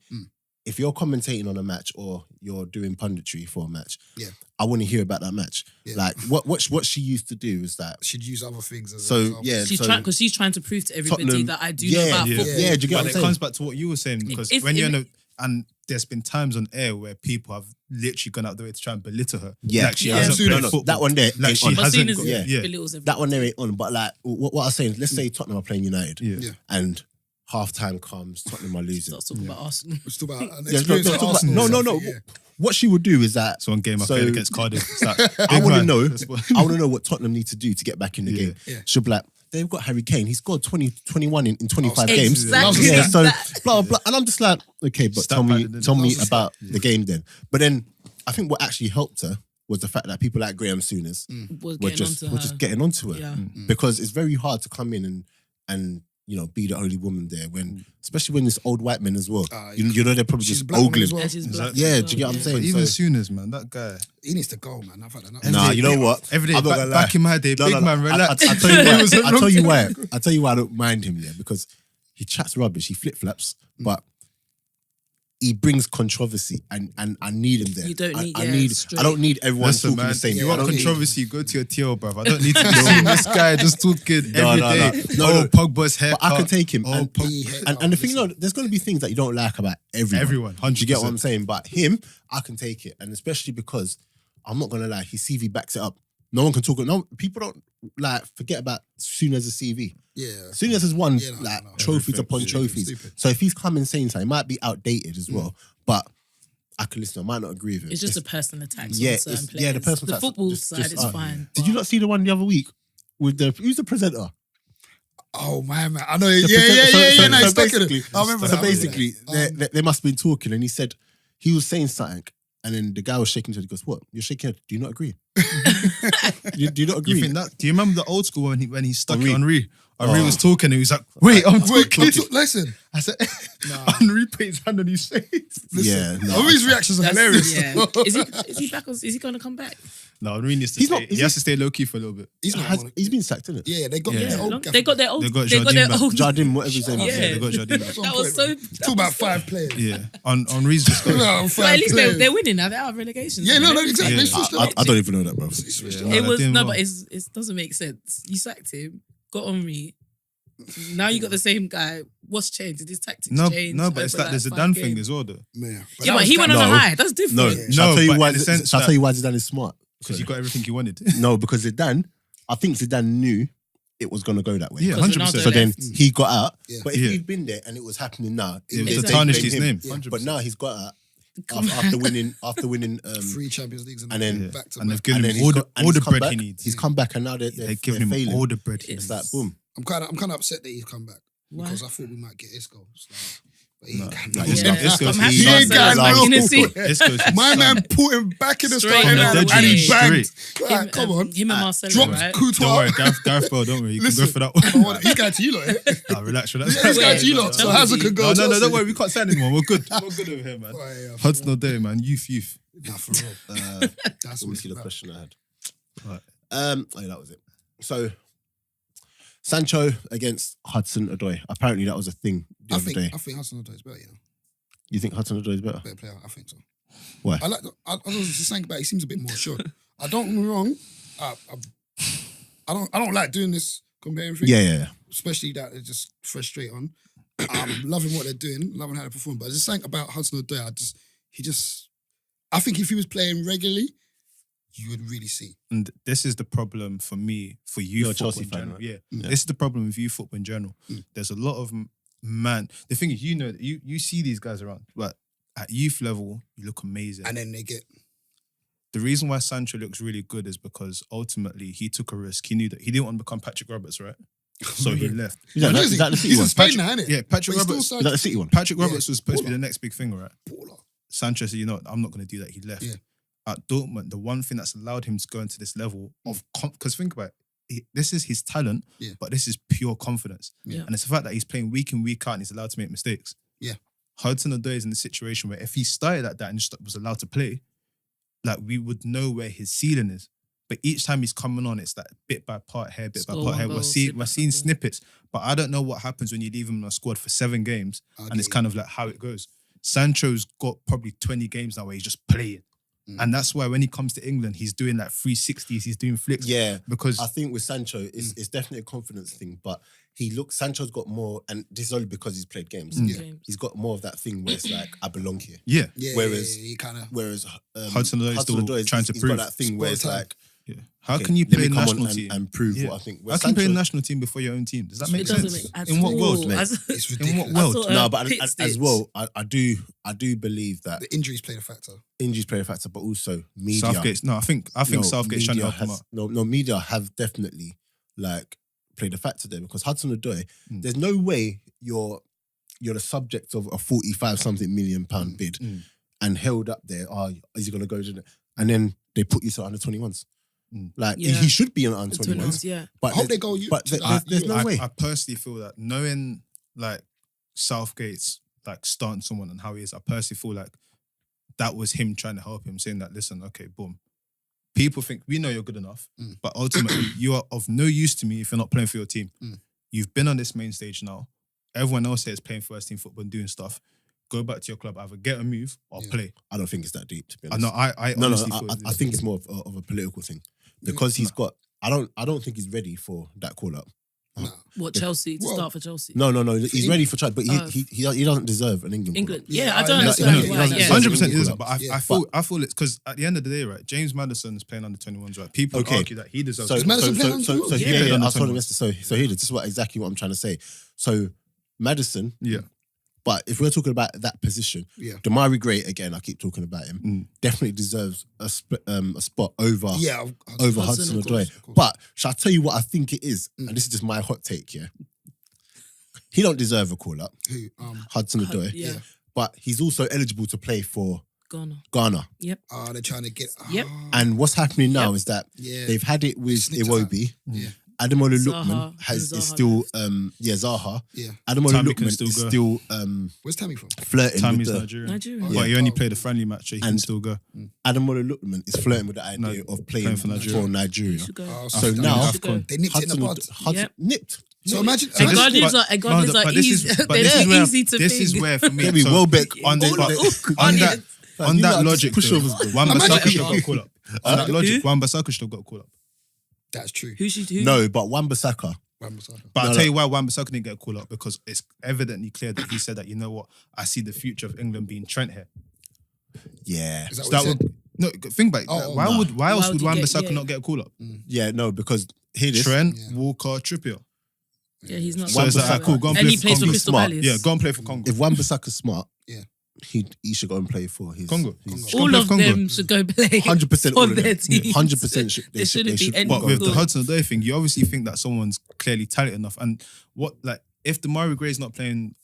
if you're commentating on a match or you're doing punditry for a match, Yeah. I want to hear about that match. Yeah. Like what she used to do is that. She'd use other things as So an example. yeah, She's so trying because she's trying to prove to everybody Tottenham- that I do know about yeah, football. yeah. Do you get But what I'm it saying? comes back to what you were saying, because If- when you're if- in a, and there's been times on air where people have literally gone out the way to try and belittle her. Yeah, Like she Yeah. hasn't No, played no, football. that one there Like ain't she on. But hasn't soon as got, it yeah. belittles everybody. That one there ain't on. But like what I'm saying, let's say Tottenham are playing United, Yeah. and half time comes, Tottenham are losing. Starts talking about Arsenal. It's still about an Yeah, experience no, at no, Arsenal or no. something, yeah. What she would do is that So one game I So- played against Cardiff. It's like, I big want to man. know. That's what- I want to know what Tottenham need to do to get back in the Yeah. game. Yeah. She'll be like, they've got Harry Kane. He scored 21 in 25 Oh, games. exactly Yeah, so that. blah, blah, blah. And I'm just like, okay, but Stat tell me padded in. about the game then. But then I think what actually helped her was the fact that people like Graham Souness Was were getting just onto her. getting onto her. Yeah. Because it's very hard to come in and be the only woman there especially when it's old white men as well. They're probably She's just a black woman ogling. as well. Yeah, she's black Yeah, as do you get what I'm well, saying? But even So- Souness, man, that guy. He needs to go, man. I've had enough. Nah, you know what? Every day, I'm not gonna lie. back in my day, No, big no, man, no. relax. I tell you It was a why. I tell you long why. time. I tell you why I don't mind him, yeah, because he chats rubbish, he flip flaps, but he brings controversy, and I need him there. You don't need- I yeah, need. straight. I don't need everyone Listen, talking man, the same. you I want don't need- controversy, go to your TL, bruv. I don't need to be seeing this guy just talking No, every no, day. no. Pogba's hair. But I can take him. Oh, and, Pogba. and the thing, there's going to be things that you don't like about everyone. 100%. Do you get what I'm saying? But him, I can take it, and especially because I'm not going to lie, his CV backs it up. No one can talk. No people don't forget about Souness' CV. Yeah. Souness has won Yeah, no. trophies Everything. upon Stupid, trophies. stupid. So if he's coming saying something, it might be outdated as well. But I can listen. I might not agree with him. It's just a personal attack. Yeah, on certain it's- players. yeah, the personal The attacks football just- side is fine. Did you not see the one the other week with who's the presenter? Oh, man. I know. Yeah, The yeah, presenter- yeah. No, so he's stuck in basically, it. I remember so that. basically, they must have been talking, and he said he was saying something, and then the guy was shaking his head. He goes, "What? You're shaking your head? Do you not agree? do you not agree?" You think that? Do you remember the old school when he stuck Henri. it on Henri? Henri Oh. was talking and he was like, "Wait, I'm Wait, talking." listen. I said, Nah. Henri put his hand on his face. Yeah, Listen. no. Henri's reactions are That's- hilarious. Yeah. Is he back? Is he going to come back? No, Henri needs to He's stay. not- is He has to stay low key for a little bit. He's not one of- He's been sacked, isn't it? Yeah, they got Yeah. their Yeah, old they got their old. They got They got their Jardim old. Jardim, whatever his name is. Yeah. They got Jardim. That's on That was point, so. man. Talk about 5 players. Yeah, Henri's just got. No, But at 5 least players. they're winning now. They're out of relegation. Yeah, no, exactly. Yeah. They switched it I up. don't even know that, bro. They switched Yeah. it It up. was didn't no, well. but it doesn't make sense. You sacked him, got Henri. Now you got the same guy. What's changed? Did his tactics No, change? no, but it's over like there's a 5 Dan games? thing as well, though. Yeah, Yeah, that but was he went on No. a high. That's different. No, Yeah. shall I tell you but why? in the sense Shall I that- tell you why Zidane is smart? Because you got everything you wanted. No, because Zidane, I think Zidane knew it was going to go that way. Yeah, 'Cause 100%. Ronaldo So then left. he got out. Yeah. But if Yeah. he'd been there and it was happening now, It would they have Exactly. tarnished blame his him. name. Yeah. 100%. But now he's got out Come after winning 3 Champions Leagues and and then- back to and back. they've given and him then all he's the got- and all he's the come bread back. he needs. He's come back and now They're giving him failing. all the bread he It's needs. like boom. I'm kind of upset that he's come back Why? because I thought we might get Isco. But he No. ain't got No, no. Isco- Yeah. Isco's- I'm happy he ain't Marcelo's got back no- in the team. Isco's his My son. man put him back in the Straight starting up. lineup and he Straight. banged. Like, come on. Him and Marcelo, Dropped right? Don't worry, Courtois. Gareth Bale, don't worry. You can Listen, go for that I one. want- he's going to you lot, eh? Nah, relax. Yeah, he's going to you lot. So Chelsea. Hazard can go. No, Chelsea. don't worry. We can't sign anyone. We're good. We're good over here, man. Oh, yeah, for Hudson-Odoi, man. Youth. real. Nah, for real. That's Let me what see the it's about. question I had. Right. Oh, yeah, that was it. So, Sancho against Hudson-Odoi. Apparently, that was a thing the I other day. think Hudson-Odoi is better, you know. You think Hudson-Odoi is better? Better player, I think so. Why? I was just saying about it, he seems a bit more sure. I don't get me wrong. I don't like doing this comparing things. Yeah. Especially that it's just frustrate on. I'm loving what they're doing, loving how they perform. But just saying about Hudson-Odoi, I think if he was playing regularly, you would really see. And this is the problem for me, for youth You're a football Chelsea in fan, general. right? Yeah. Yeah. This is the problem with youth football in general. There's a lot of the thing is, you see these guys around, but at youth level, you look amazing. And then they get The reason why Sancho looks really good is because ultimately he took a risk. He knew that he didn't want to become Patrick Roberts, right? So he left. Is that, Where is that the City he's one? in Spain now, isn't it? Yeah, Patrick But he's Roberts. still Is that the City one? Patrick Yeah. Roberts was supposed to be Baller. the next big thing, right? Baller. Sanchez said, you know what, I'm not going to do that. He left. Yeah. At Dortmund, the one thing that's allowed him to go into this level of, because think about it, this is his talent, Yeah. but this is pure confidence. Yeah. And it's the fact that he's playing week in, week out and he's allowed to make mistakes. Yeah. Hudson-Odoi is in the situation where if he started at that and just was allowed to play, like we would know where his ceiling is. But each time he's coming on, it's like bit by part here, bit by Score part one here. goal, We're slip seeing back, yeah. snippets, but I don't know what happens when you leave him in a squad for 7 games I and get it's you. kind of like how it goes. Sancho's got probably 20 games now where he's just playing. And that's why when he comes to England, he's doing like 360s, he's doing flicks. Yeah. Because I think with Sancho, it's definitely a confidence thing, but Sancho's got more, and this is only because he's played games. Games. He's got more of that thing where it's like, I belong here. yeah, Yeah, Whereas- he kind of Whereas Hudson-Odoi is still trying to he's prove. got that thing where it's Spoiled like, yeah. How okay, can you let play me come on national team? and prove Yeah. what I think. How Where can you play Sancho- national team before your own team? Does that make It sense? doesn't make at In what all. world, mate? As- it's In what ridiculous. world? I saw, No, but pit as sticks. well, I do believe that The injuries played a factor. injuries play a factor, but also media. Southgate's I think Southgate's trying to help him has, out. media have definitely like played a factor there because Hudson-Odoi, there's no way you're the subject of a 45-something million pound bid and held up there. Oh, is he gonna go to the, and then they put you to under 21s. Like Yeah. he should be on under The 21s. twins, yeah. But I hope there's- they go. but there's no way. I personally feel that knowing like Southgate's like starting someone and how he is, I personally feel like that was him trying to help him, saying that, listen, okay, boom. People think we know you're good enough, but ultimately you are of no use to me if you're not playing for your team. You've been on this main stage now. Everyone else here is playing first team football and doing stuff. Go back to your club, either get a move or play. I don't think it's that deep, to be I honest. know. I honestly feel I think it's more of a political thing because he's got. I don't think he's ready for that call up. What, Chelsea, to Well, start for Chelsea? No. He's ready for Chad, but Oh. he doesn't deserve an England. England. call-up. Yeah, I don't I- understand no, why. no, Yeah. 100% Yeah. is, but Yeah. I feel it's because at the end of the day, right, James Madison is playing under 21s, right? People Okay. argue that he deserves So, to Is so, Madison so, playing on so, so, two? here, Yeah. I told him yesterday. So here, this is exactly what I'm trying to say. So Madison, Yeah. but if we're talking about that position, Yeah. Damari Gray again, I keep talking about him. Definitely deserves a spot over Yeah, over Hudson, of Hudson-Odoi. of course. But shall I tell you what I think it is? And this is just my hot take. Yeah, he don't deserve a call up, Who? Hudson-Odoi. Yeah. But he's also eligible to play for Ghana. Ghana. Yep. They're trying to get. Yep. And what's happening now is that Yeah. they've had it with Snipped it Iwobi. Yeah. Ademola Zaha, Lookman and is Zaha still left. Zaha. Yeah. Ademola Tammy can Lookman still is go. still Where's Tammy from? flirting Tammy's with the Nigerian. Nigeria. But he only Oh. played a friendly match, so he can And- still go. Ademola Lookman is flirting with the idea of playing for for Nigeria. Nigeria. Should go. Oh, So Africa. now Africa. They nipped it in the bud. Yep. Nipped. So imagine. And this- Guardians but- are, and Guardians but are this easy. is- but They're this is where- easy to This think. is where for me. Maybe so Welbeck on all that, the- on that, on You that lot logic, just though, pushovers, bro. Wan-Bissaka Imagine- should have got a call up. On that logic, Wan-Bissaka should have got a call up. That's true. Who should who? No, but Wan-Bissaka. Wan-Bissaka. But I'll No, tell no. you why Wan-Bissaka didn't get a call up, because it's evidently clear that he said that, you know what, I see the future of England being Trent here. Yeah. Is that So what that he said? would, no, think back. Oh, why no. would Why would Wan-Bissaka he get- not get a call up? Yeah, no, because hear this. Trent, Yeah. Walker, Trippier. Yeah, he's not. So it's like, Wan-Bissaka. cool, go and And play he for plays for Congo. Crystal Smart. Palace. Yeah, go and play for Congo. If Wan-Bissaka's smart, Yeah. he should go and play for his Congo. his- Congo. All Go of play for them should go play 100% for all of their them. teams. 100% should. There shouldn't be any But with the thought. Hudson-Odoi thing, you obviously think that someone's clearly talented enough. And what, like, if Demarai Gray's not playing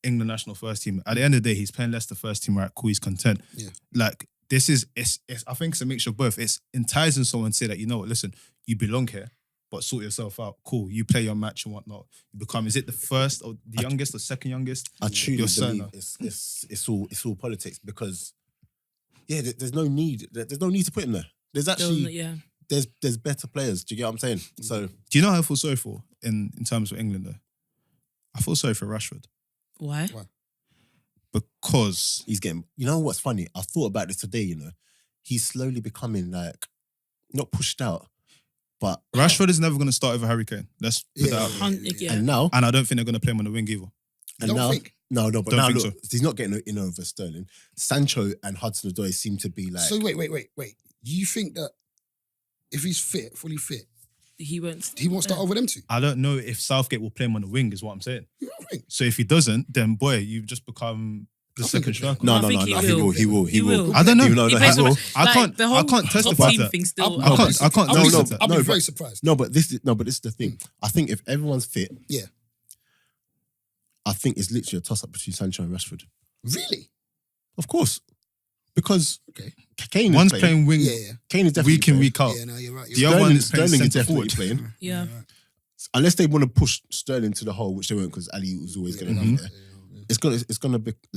England national first team, at the end of the day, he's playing Leicester first team, right? Cool, he's content. Yeah. Like, this is, it's I think it's a mixture of both. It's enticing someone to say that, you know what, listen, you belong here, but sort yourself out. Cool, you play your match and whatnot. You become, is it the first or the youngest or second youngest? I truly You're believe certain. it's all politics because there's no need to put him there. There's actually Yeah. there's better players. Do you get what I'm saying? So Do you know how I feel sorry for in terms of England though? I feel sorry for Rashford Why? because he's getting. You know what's funny? I thought about this today. You know, he's slowly becoming like not pushed out, but Rashford is never going to start over Harry Kane. Let's put that out there. Yeah. and now And I don't think they're going to play him on the wing either. and Don't now think. no, but Don't now think look, he's not getting in over Sterling. Sancho and Hudson-Odoi seem to be like. So wait. You think that if he's fit, fully fit, He won't. he won't start over them two? I don't know if Southgate will play him on the wing, is what I'm saying. You don't think? So if he doesn't, then boy, you've just become the I think second he striker. No, I no, think no, he no. will. He will. He will. I don't know. Even though He the- plays well, for- I like, can't- the whole I can't top testify team to that. thing still. I can't I'll no, be, no, I'll be no, very but- surprised. No, but this is the thing. I think if everyone's fit, Yeah. I think it's literally a toss up between Sancho and Rashford. Really? Of course, because Okay. Kane One's is playing wing Yeah. Kane is definitely week in, playing. week out. Yeah, no, you're right. The You're other right. one is playing Sterling is centre definitely forward. playing. Yeah. Right. Unless they want to push Sterling to the hole, which they won't, because Ali was always going to be there. It's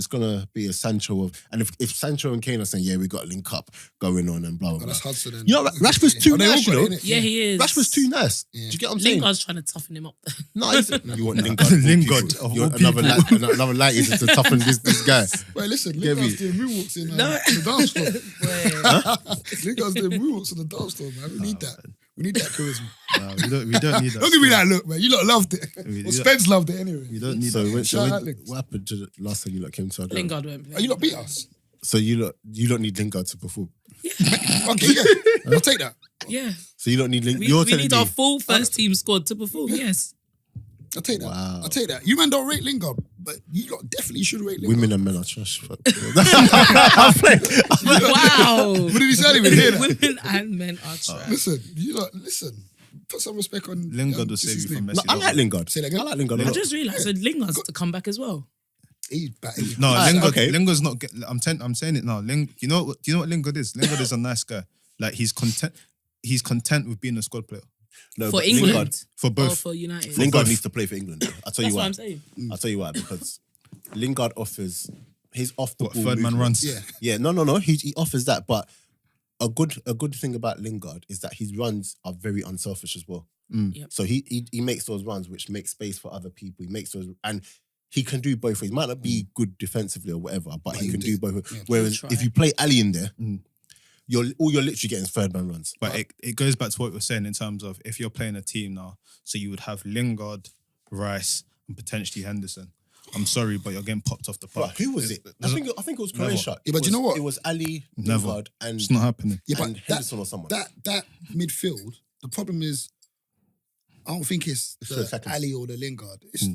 gonna be a Sancho of, and if Sancho and Kane are saying, yeah, we got a link up going on and blah blah Oh, blah. that's Hudson. And, You know, Rashford's too they all nice, got you it, know. innit? Yeah, he is. Rashford's too nice. Yeah. Do you get what I'm saying? Lingard's trying to toughen him up. No, you want Lingard. of all Lingard people. of You all want another light is to toughen this guy. Wait, listen, Get me. Lingard's doing moonwalks in No. the dance floor. Wait. Lingard's doing moonwalks in the dance floor, man. We need that. We need that charisma. No, we don't need that. Don't give me that look, man. You lot loved it. We- Well, Spence loved it anyway. We don't need So, that. Shout out Lingard. what happened to the last time you lot came to our ground? Lingard won't play. Oh, you lot beat us. So you don't need Lingard to perform. Okay, yeah. I'll take that. Yeah. So you don't need Lingard. We need our full first team squad to perform. Yes. I'll take that. Wow. I'll take that. You man don't rate Lingard, but you lot definitely should rate Lingard. Women and men are trash. I'm playing. Wow. What did he say? I didn't even hear that. Women and men are trash. Listen. Put some respect on Lingard will what's save his you from name? Messi. No, I like Lingard. Say that I again? like Lingard a I lot. just realised that Lingard's to come back as well. He's back. No, Alright, Lingard. okay. Lingard's not. I'm saying it now. Do you know what Lingard is? Lingard is a nice guy. Like he's content. He's content with being a squad player No, For but England. Lingard, for Or both. for United. Lingard both. needs to play for England. I'll tell you That's what why. I'm saying. I'll tell you why, because Lingard offers his off the What, ball third man movement. runs? Yeah. Yeah, no. He offers that, but a good thing about Lingard is that his runs are very unselfish as well. Yep. So he makes those runs which make space for other people. He makes those, and he can do both ways. Might not be good defensively or whatever, but he he can can do do- both. yeah. Whereas He'll if try. you play Ali in there, you're literally getting third man runs. But it goes back to what we were saying in terms of if you're playing a team now, so you would have Lingard, Rice, and potentially Henderson. I'm sorry, but you're getting popped off the park. But who was it? I think it was Never. Croatia. Yeah, but you know what? It was Ali, Never. Lingard, and It's not happening. Yeah, but and Henderson or someone. that midfield, the problem is, I don't think it's It's the the attackers. Ali or the Lingard. It's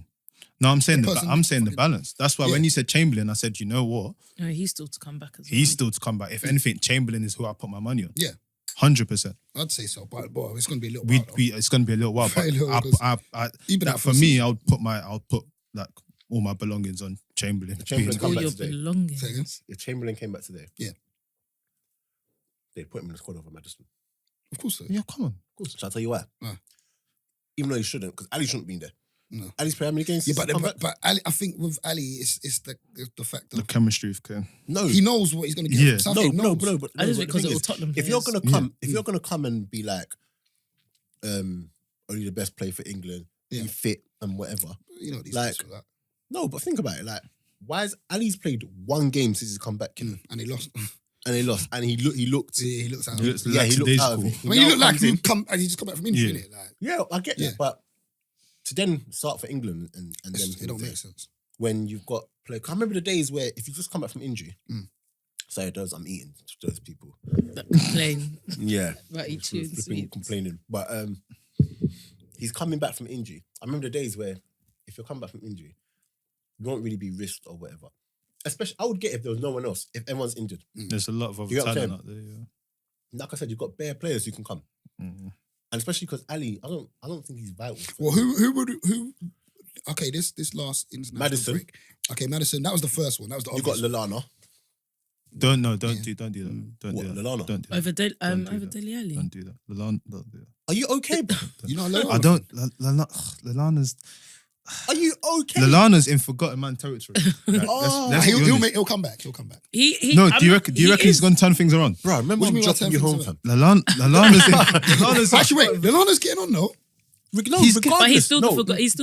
No, I'm saying The the person I'm saying the fucking- balance. That's why Yeah. when you said Chamberlain, I said, you know what? No, he's still to come back as well. He's still to come back. If anything, Chamberlain is who I put my money on. yeah, 100%. I'd say so. But boy, it's gonna be a little We, while. though. it's going to be a little while, but Very little, because even that that for first me, season- I'll put like all my belongings on Chamberlain. Chamberlain Being- come All back your today. belongings. Say again? If Chamberlain came back today, Yeah. they'd put him in the squad over Madison. Of course, so. Yeah, come on. Shall I tell you why? Why? Even though he shouldn't, because Ali shouldn't be in there. No. Ali's played how many games? Yeah, since he come back? but Ali, I think with Ali, it's the fact The of chemistry of Kane. No, he knows what he's gonna get. Yeah. from Southgate knows. But I just but think because the it thing was is, Tottenham if you're players. gonna come and be like, only the best player for England, Yeah. be fit and whatever. You know these Like- guys for that. No, but think about it. Like, why is Ali's played one game since he's come back, killer, And he lost. and they lost, and he looked. Yeah, he looks out. He looks Yeah, he looked out of lackadaisical. it. I mean, he now looked like comes in- he just come back from injury, Yeah. innit? Like, Yeah, I get Yeah. that, but to then start for England and then it don't make sense. when you've got play. I remember the days where if you just come back from injury, sorry, those I'm eating to those people. That complain Yeah, about each flipping tunes. complaining, but he's coming back from injury. I remember the days where if you're coming back from injury, you won't really be risked or whatever. Especially, I would get if there was no one else, if everyone's injured. There's a lot of other You get what I'm talent out there. Yeah. Like I said, you've got bare players who can come. Mm. And especially because Ali, I don't think he's vital. Well, who? Okay, this last international Madison. break. Okay, Madison. That was the first one. That was the You got obvious. Lallana. Don't do that. What, Don't do that. Lallana? Don't do that. Over Don't do that. Dele Alli. Don't do that. Lallana, don't do that. Are you okay, bro? You know, Lallana. I don't. Lallana's Are you okay? Lallana's in forgotten man territory. Like, Oh. let's be honest. He'll come back. He'll come back. No, do you reckon he's going to turn things around? Bro, remember What do I'm you mean by dropping you 10 home, things fam. Lallana's in. Actually, wait. Lallana's getting on though. No, He's- regardless. But he's still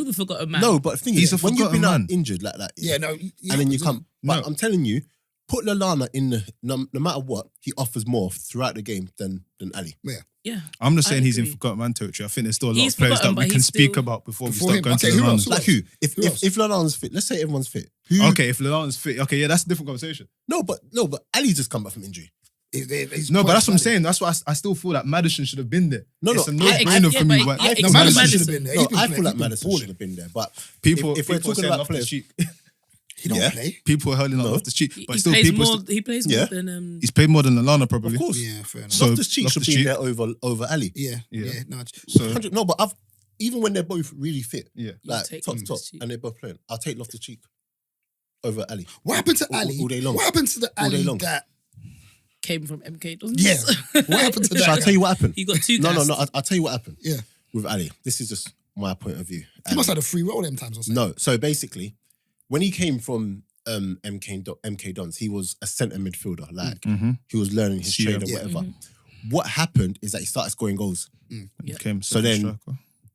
no, the forgotten man. No, but the thing He's is, a when you've been forgotten out man. injured like that, Yeah, no. and then you come. But No. I'm telling you, put Lallana in the no matter what, he offers more throughout the game than Ali. Yeah. I'm just saying I he's in agree. forgotten man territory. I think there's still a lot He's of players forgotten, that we but can he's speak still- about before we Before start him. going Okay, to who the else? Lallana. Like who? If Who else? if Lallana's fit, let's say everyone's fit. Who? Okay, if Lallana's fit, okay, yeah, that's a different conversation. No, but Ali just come back from injury. No, but that's what I'm saying. That's why I still feel that Madison should have been there. No, it's no, a no-brainer yeah, for me. but- but yeah, No, exactly. Madison should have been there. No, He's been I playing- feel like he's been Madison balling. should have been there. But people, if we're people are talking saying about off the players, cheek. He don't Yeah. play. People are hurling No. off the cheek, but He still plays people. more. He plays Yeah. more than He's paid more than Lallana probably. of course, Yeah, fair enough. So- Loftus Cheek should be Loftus-Cheek- there over Ali. Yeah. Yeah. No, So 100. No, but even when they're both really fit, yeah, like take top, Loftus-Cheek. and they're both playing, I'll take Loftus Cheek over Ali. what happened to All- Ali? all day long. What happened to the All day Ali long. that? came from MK, doesn't Yeah. it? What happened to Shall I that? tell you what happened? He got two No, gassed. I'll tell you what happened Yeah. with Ali. This is just my point of view. He must have had a free roll them times or something. No, so basically, when he came from MK Dons, he was a centre midfielder. Like Mm-hmm. he was learning his Yeah. trade or Yeah. whatever. What happened is that he started scoring goals. Yeah. So then-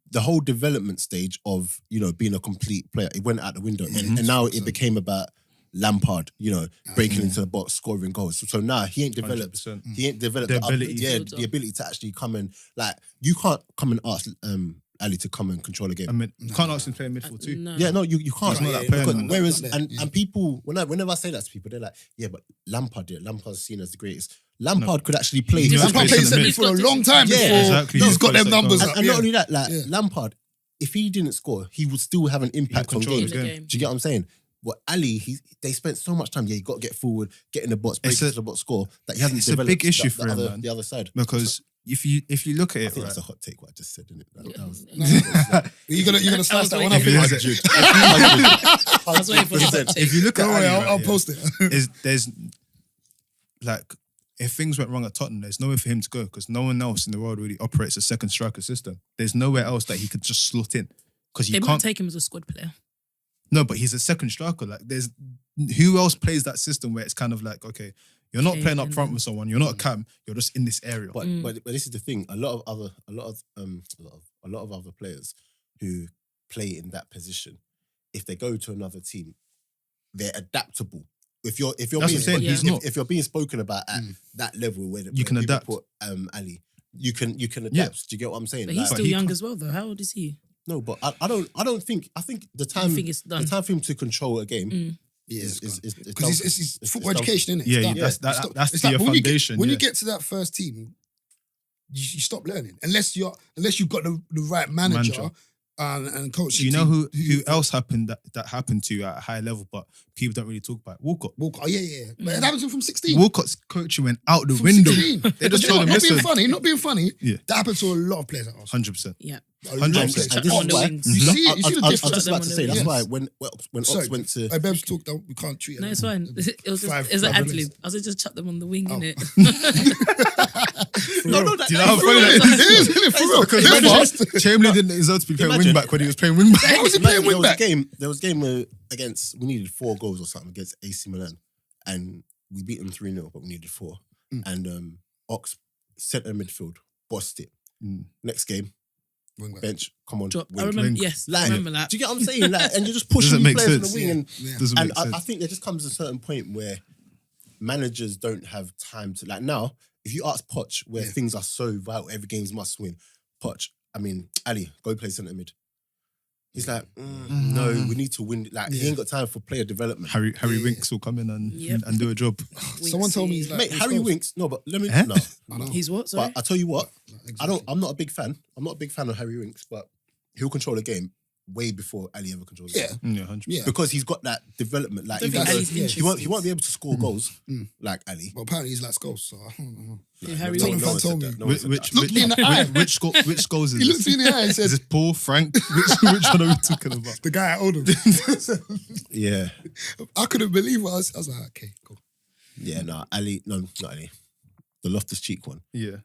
The whole development stage of being a complete player, it went out the window, and now it became about Lampard, breaking into the box, scoring goals. So now he ain't developed. 100%. He ain't developed The the ability. the ability to actually come and you can't come and ask Ali to come and control a game. I mean, you can't ask him to play midfield too. No. Yeah, no, you can't. He's not that yeah, player. Because- no, no. whereas, not there, and, yeah. and people, whenever I say that to people, they're like, yeah, but Lampard did it. Lampard's seen as the greatest. Lampard could actually play He's his not Lampard played played centre centre mid. for a long time Yeah, before exactly. he's He's got them got numbers centre up. And not Yeah. only that, like Yeah. Lampard, if he didn't score, he would still have an impact on control games. the In the game. game. Do you get what I'm saying? Well, Ali, they spent so much time. Yeah, you got to get forward, get in the box, break It's a- into the box, score. That he hasn't it's a developed big issue the for him, other, man. the other side. Because if you look at I it, think right, that's a hot take. What I just said, isn't it? That was, You're gonna slice that one up. waiting. Yeah. I was waiting for the hot take. if you look at Don't worry, Ali, I'll right, post it. there's like if things went wrong at Tottenham, there's nowhere for him to go because no one else in the world really operates a second striker system. There's nowhere else that he could just slot in because They you might can't. take him as a squad player. No, but he's a second striker. Like, there's who else plays that system where it's kind of like, okay, you're not Okay, playing up and front then- with someone. You're not a cam. You're just in this area. but this is the thing. A lot of other players who play in that position, if they go to another team, they're adaptable. If you're That's what I'm being saying, he's not. if you're being spoken about at that level where You can people adapt. Put Ali, you can adapt. Yeah. Do you get what I'm saying? But he's Like, still he young can't- as well, though. How old is he? no, but I don't think the I time think it's done. the time for him to control a game Yeah, is because it's football done. education, isn't it? Yeah, It's yeah, done. that's It's the like when you get- foundation. When yeah. you get to that first team, you stop learning unless you've got the right manager. And coach. Do you know who else happened that happened to at a high level, but people don't really talk about it? Walcott. Walcott? Oh, yeah. But it happened to him from 16. Walcott's coaching went out the From window. 16. They just But told him, not being listen, not being funny. Yeah. That happens to a lot of players at Arsenal. 100%. Yeah. A lot of 100%. players. Chuck this them is on the why- wings. You see the I was difference. just about to say that's Yes. why when Sorry, Ox went to Beb's talked that we can't treat it. No, it's fine. It was just, Five- it was an five ad minutes. lib. I said just chuck them on the wing, Oh. innit? no, Do you know how funny that is? It is, isn't it? For real. Because This fast. Chamberlain didn't deserve to be playing Imagine. wing back when he was playing wing back. How was he playing wing back? There was a game against, we needed 4 goals or something against AC Milan, and we beat them 3-0, but we needed 4. And Ox centre midfield, bossed it. Next game, Wing back. bench, come on, Drop. wing. I remember. wing. Yes, Like, I remember that. do you get what I'm saying? Like, and you're just pushing Doesn't these make players on the sense. wing, and Yeah. Doesn't And make sense. I think there just comes a certain point where managers don't have time to, like, now, if you ask Poch where Yeah. things are so vital, every game's must win, Ali, go play centre mid. He's like, no, we need to win. Like, he Yeah. ain't got time for player development. Harry Yeah. Winks will come in Yep. and do a job. Someone told me he's like Mate, he's Harry close. Winks, no, but let me, Eh? no. I know. He's what? Sorry. But I tell you what, Exactly. I'm not a big fan. I'm not a big fan of Harry Winks, but he'll control the game way before Ali ever controls the Yeah. game. Yeah, 100%. Yeah. Because he's got that development. Like I don't even think though Ali's he won't be able to score goals like Ali. Well, apparently he's like goals, so I don't know. Yeah, Harry No Winks. one said told that. me. No one said Which that. Look me in the eye. which goals is He this? looked me in the eye and Is said, this Paul, Frank? Which one are we talking about? the guy at Oldham. Yeah. I couldn't believe it. I was like, okay, cool. Yeah, no, Ali, no, not Ali. The Loftus-Cheek one. Yeah,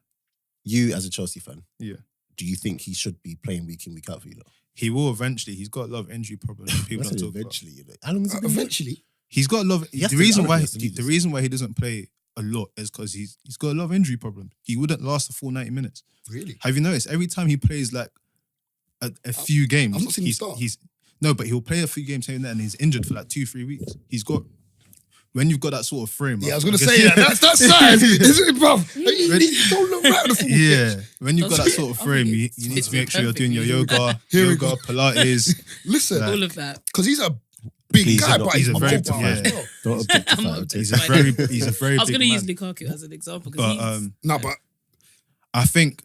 You, as a Chelsea fan, yeah. do you think he should be playing week in, week out for you? Lot? He will eventually. He's got a lot of injury problems. that People That's don't talk about. eventually. You know. How long has it been? Eventually, He's got a lot of He has the to- reason I why reckon he has to the do reason why he doesn't play a lot is because he's got a lot of injury problems. He wouldn't last a full 90 minutes. really. Have you noticed every time he plays like a few games, I've not seen him start. he's no, but he'll play a few games here and there, and he's injured for like 2-3 weeks. He's got when you've got that sort of frame. Yeah, I was bruv, going to guess- say that. That's size, isn't it, bruv? You don't look right on the football Yeah, pitch. when you've got that sort of I frame, think you it's- need it's to make sure you're doing your perfectly- yoga, Here we go. Pilates. Listen, Like- All of that. because he's a big Please, guy, not- but he's he's a very- mobile yeah. as well. Don't objectify I'm him. not He's objectifying he's a very I was big going to man. use Lukaku as an example But because No, but I think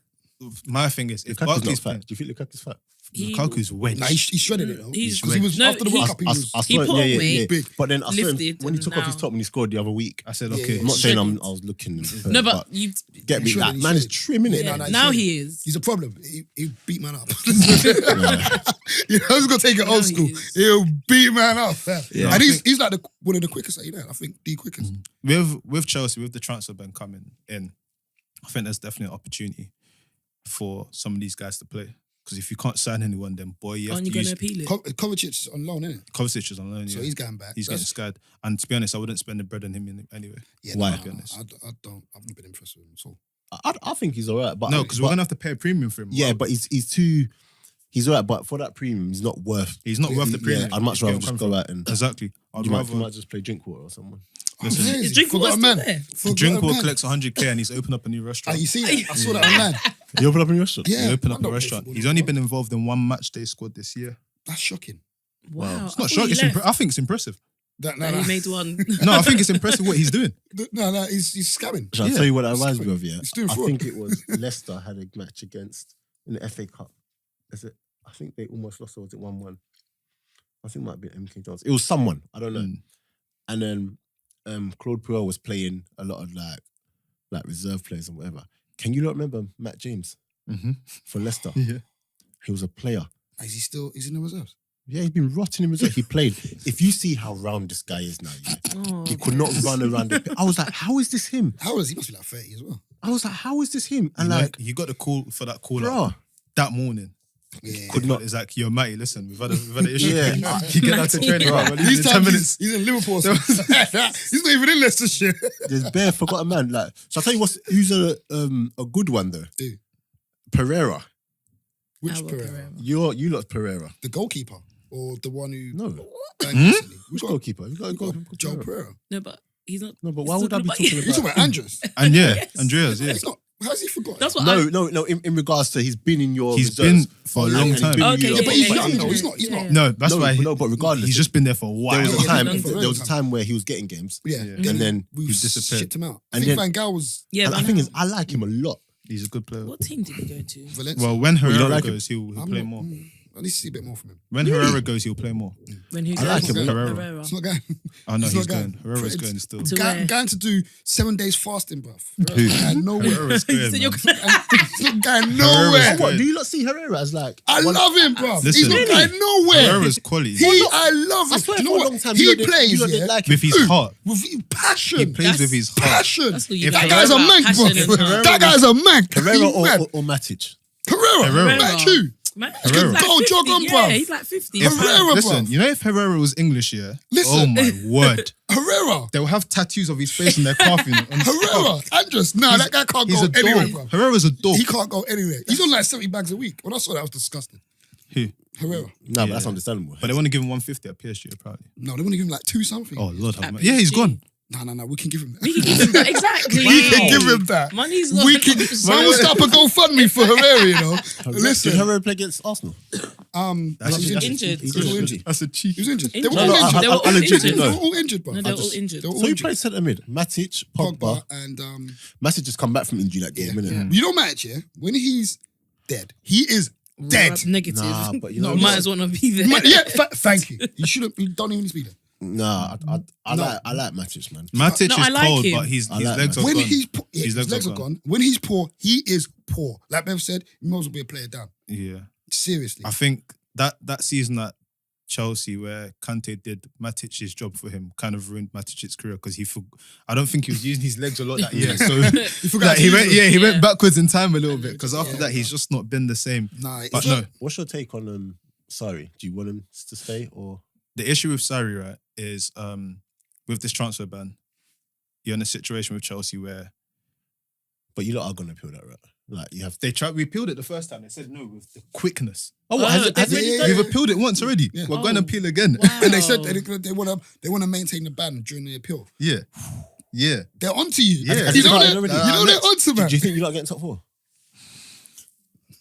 my thing is if Lukaku's not Barkley's fat. playing, Do you think Lukaku's fat? he Lukaku's wedge. he shredded it though. He's- Because he was No, after the he- World Cup, he was. I he saw it, put yeah, on yeah, weight, yeah. big. But then I saw him lifted, when he and took off his now- top when he scored the other week. I said Yeah, okay. yeah, I'm not saying Shredded. I was looking. no, but you get me. shredded, That he man is shredded. trimming it. Yeah, man. no, now he's- he is. He's a problem. He beat man up. You know, he's gonna take it No, old he school. is. He'll beat man up. Yeah. And he's like one of the quickest. You know, I think the quickest. With Chelsea, with the transfer ban coming in, I think there's definitely an opportunity for some of these guys to play. Because if you can't sign anyone, then boy, you have Aren't you to going use to appeal it? Kovacic is on loan, isn't it? Kovacic is on loan. So Yeah. he's going back. He's getting scared. And to be honest, I wouldn't spend the bread on him anyway. Yeah, Why? No, To be honest. I don't. I've not been impressed with him at all. I think he's alright, but No, because we're but- gonna have to pay a premium for him. Yeah, Wow. but he's too. He's alright, but for that premium, he's not worth. he's not worth the premium. Yeah, I'd much You get rather where I'm just coming go from. out and Exactly. I'd you rather might just play Drinkwater or someone. Listen, Crazy. Is Drinkwater Forgot a still man. there? Forgot a Drinkwater man. collects 100k and he's opened up a new Ah, restaurant. you see that? I saw that online. You open up in your restaurant? Yeah, He opened I up a don't play restaurant. football He's no only more. been involved in one match day squad this year. That's shocking. Wow. It's not shocking. I think it's impressive. That, That he made one. No, I think it's impressive what he's doing. no, he's scamming. Shall I Yeah. tell you what that reminds me of? Yeah, He's doing I fraud. think it was Leicester had a match against in the FA Cup. Is it? I think they almost lost, or was it 1-1? I think it might be MK Dons. It was someone, I don't know. Mm. And then Claude Puel was playing a lot of like reserve players and whatever. Can you not remember Matt James Mm-hmm. for Leicester? Yeah. He was a player. Is he still? He's in the reserves. Yeah, he's been rotting in reserve. He played. If you see how round this guy is now, yeah, Oh, he could not run around the pitch. I was like, how is this him? How old is he? He must be like 30 as well. I was like, how is this him? And like, you got the call for that call bro, up that morning. Yeah. Could not. It's like, yo, Matty, listen, we've had an issue. Yeah. You get out to training, Matty. bro. Well, He's in 10 minutes. He's in Liverpool. He's not even in Leicestershire. there's bare forgotten man. Like, so I tell you who's a good one though? Who? Pereira. Which Albert Pereira? Pereira. You lot Pereira. The goalkeeper or the one who? No. banged recently? Which goalkeeper? You got a goalkeeper. Joe Pereira. Pereira. No, but he's not. No, but why He's would I be talking talking You talking about? about Andres? And yeah, Yes. Andreas, yeah. He's not. How's he forgotten? That's what No. In regards to he's been in your. He's reserves. been for a And long he's time. been in Okay, your- Yeah, but he's yeah, young yeah, though. He's yeah, not. He's yeah. not. No, that's No, why no, but regardless, he's just been there for a while. There was a Yeah, time. yeah, There was a yeah. time where he was getting games, Yeah. Yeah. and then we he's disappeared. shipped him out. I And think then- Van Gaal was Yeah, and but the thing is, I like him a lot. He's a good player. what team did he go to? Valencia. Well, when you don't Herrera like him? goes, he'll play more. I need to see a bit more from him. When Herrera goes, he'll play more. When he I like goes? him. Herrera. It's not going. Oh no, It's he's not going. going. Herrera's It's- going still. To where? Going to do 7 days fasting, bruv. Who? And nowhere. Herrera's going, So man. you're It's not going Herrera's nowhere. good. What do you not see Herrera as like? I love him, bruv. He's Listen. not going nowhere. Herrera's quality. I love I him. swear Do you know for a what? long time He you lot plays, didn't yeah, like him. with his heart. with passion. He plays with his heart. Passion. That's what you If like. That guy's a About mank, passion and bro. heart. That guy's a mank. Herrera He's mad. or Matic? Herrera. Herrera. Match you. Man, Herrera. he's like Go, 50. jog on, Yeah, bruv. he's like 50. If- Herrera, Listen, bruv. you know if Herrera was English, yeah? Listen. Oh my word. Herrera. They'll have tattoos of his face in their calf. On Herrera. Andres. Nah, that guy can't He's go a dog. anywhere, bro. Herrera's a dog. He can't go anywhere. He's on like 70 bags a week. When I saw that, I was disgusted. Who? Herrera. No, but Yeah. that's understandable. But they want to give him 150 at PSG, apparently. No, they want to give him like 2 something. Oh, Lord. have At mercy. Yeah, he's PSG. gone. No, we can give him that. We can give him that. Exactly. We can give him that. Money's not. We can. Man will start a GoFundMe for Herrera, you know. Did Listen, Herrera play against Arsenal? That's he's a- injured. He's all injured. That's a cheek. He was injured. They Injured. were all No, injured. They were all I legit injured. didn't They know. were all injured, bro. No, they're all injured. They were all So he injured. played centre mid. Matic, Pogba. Pogba and Matic just come back from injury that game, innit? you know Matic, yeah? When he's dead, he is Dead. Negative. Nah, but you No, know, might as well not be there. Thank you. You shouldn't. You don't even need to be there. Nah, I like Matic, man. Matic No, is I like cold, him. but his I like legs are When gone. he's poor, His his legs are gone. When he's poor, he is poor. Like Bev said, he might as well be a player down. Yeah. Seriously. I think that season at Chelsea where Kante did Matic's job for him kind of ruined Matic's career because I don't think he was using his legs a lot that year. So He forgot like, to he use went, them. yeah, he Yeah. went backwards in time a little bit because after Yeah. that he's just not been the same. Nah, But it's- no, What's your take on Sarri? Do you want him to stay or? the issue with Sarri, right, is with this transfer ban, you're in a situation with Chelsea where But you lot are gonna appeal that, right? Like you have. they tried. We appealed it the first time. They said no with the quickness. Oh, what, has it? they've Has it already yeah, done We've it? appealed it once already. Yeah. We're going to Oh. appeal again. Wow. and they said they want to maintain the ban during the appeal. Yeah, yeah. They're onto you. Yeah. You know, Has it they're, already? you know they're onto, man. Do you think you lot getting top 4?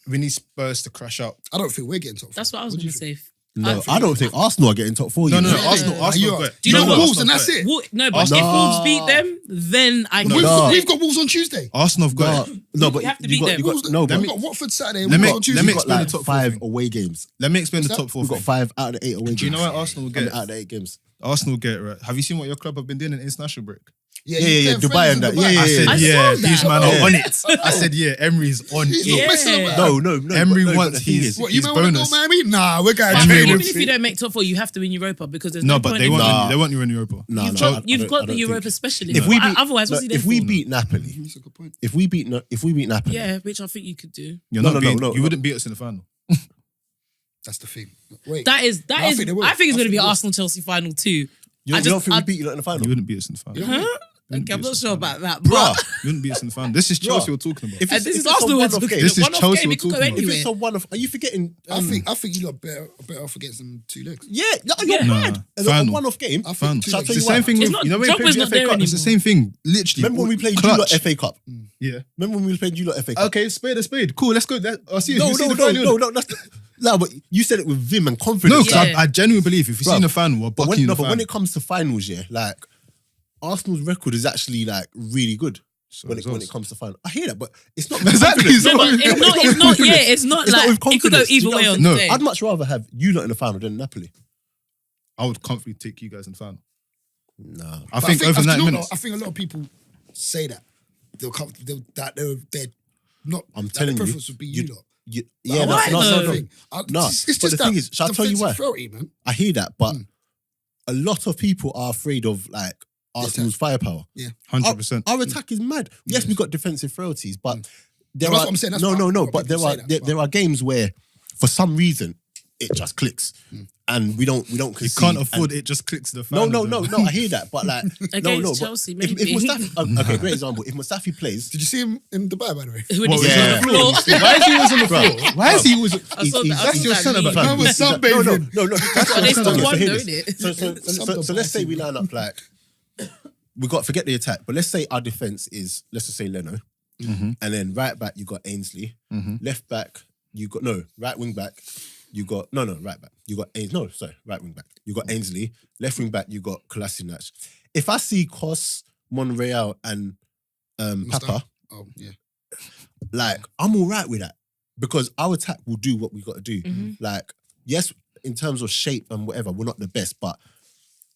We need Spurs to crash out. I don't think we're getting top 4. That's what I was What do going you to think? say. No, I don't think Arsenal are getting top 4. No, you no, know? no. Yeah. Arsenal Are you got right? it. Do you know No, what no, Wolves and Arsenal that's got it? No, but No. if Wolves beat them, then I We've, No. we've got Wolves on Tuesday. Arsenal have got it. No, but You have to you beat got, them. you got Wolves, no. we've But got Watford Saturday. Let We've me- got on Tuesday. let me you got explain like the top 5 4 away games. Let me explain the What's top 4 We've got thing. 5 out of the 8 away games. Do you know why Arsenal will get And it? out of the 8 games? Arsenal get it, right? Have you seen what your club have been doing in international break? Yeah, Yeah, Dubai and that. Yeah, I said, I yeah, saw these that. man Yeah. are on it. I said, yeah, Emery's on He's it. not Yeah. messing about. No. Emery but wants the thing his- is- What, you his might want to go bonus. Miami? Nah, we're going But Emery even wants if you don't make top 4, you have to win Europa because there's No, no but point they in want Nah. they want you in Europa. No, You've no, got, I you've don't- got I the don't Europa think- specialist. If we But beat, otherwise, what's he there if we for? beat Napoli, That's a good point. if we beat Napoli, Yeah, which I think you could do. You're No, not no, being, no, you no. wouldn't beat us in the final. That's the thing. Wait. That is. No, I think they will. I think it's I going to think be they will. Arsenal Chelsea final too. you I don't just- think we I- beat you lot in the final? You wouldn't beat us in the final. Huh? Wouldn't Okay, I'm beat not us sure in the final. about that, Bruh. but You wouldn't beat us in the final. This is Chelsea we're talking about. If and this if is it's a Arsenal. one-off game, This is one-off Chelsea game, we're it could go talking about. if anywhere. it's a one-off, are you forgetting? I think you lot better off against them 2 legs. Yeah, you're Yeah. mad. Nah, A final. one-off game. I Fam, think 2 Shall I legs. tell It's you the same why? thing It's with not- you know when you Drogba's played not the FA there Cup. It's the anymore. same thing. Literally. Remember when we played you lot Clutch. FA Cup? Yeah. Remember when we played you lot FA Cup? Okay, spade a spade. Cool. Let's go. I'll see you. No, You see no, the no, final. no, no. That's no, but you said it with vim and No, confidence. because Yeah. I genuinely believe if we see Bruv. in the final, we're But bucking in the but when final. it comes to finals, yeah, like Arsenal's record is actually like really good So when is it ours. comes to final. I hear that, but it's not Exactly. confidence. No, but with it's not. It's with not. confidence. Yeah, it's not It's not like with it could go confidence. Do you either know way what on I'm the saying? day. I'd much rather have you lot in the final than Napoli. I would comfortably take you guys in the final. Nah. I think over do you 90 know minutes. what? I think a lot of people say that they're not. I'm that telling the you, preference would be you lot. Yeah, no, Why no, no, though? no. It's But just the thing is, shall I tell you why? defensive frailty, man. I hear that, but a lot of people are afraid of like Arsenal's firepower. 100%. Our attack is mad. Yes, we've got defensive frailties, but there No, that's are what I'm saying. That's no, why no, a no. lot of But people say that, there are games where, for some reason, it just clicks, and we don't You concede. can't afford it. Just clicks the final. No. I hear that, but like Against Chelsea, If maybe. Mustafi, okay, great example. If Mustafi plays, Did you see him in Dubai, by the way? When What, he's yeah. on the floor. Why is he always on the floor? Why is he always? I saw he's- that. I that's saw your that centre meme. back. Man was sunbathing. no. That's But they what I'm still saying. won, So hear though, this. innit? So let's say we line up like we got forget the attack, but let's say our defense is let's just say Leno, and then right back you got Ainsley, left back you got right wing back you got right back you got right wing back you got Ainsley, left wing back you got Kolasinac. If I see Kos, Monreal, and Papa, Oh yeah. like I'm all right with that because our attack will do what we got to do. Like yes, in terms of shape and whatever, we're not the best, but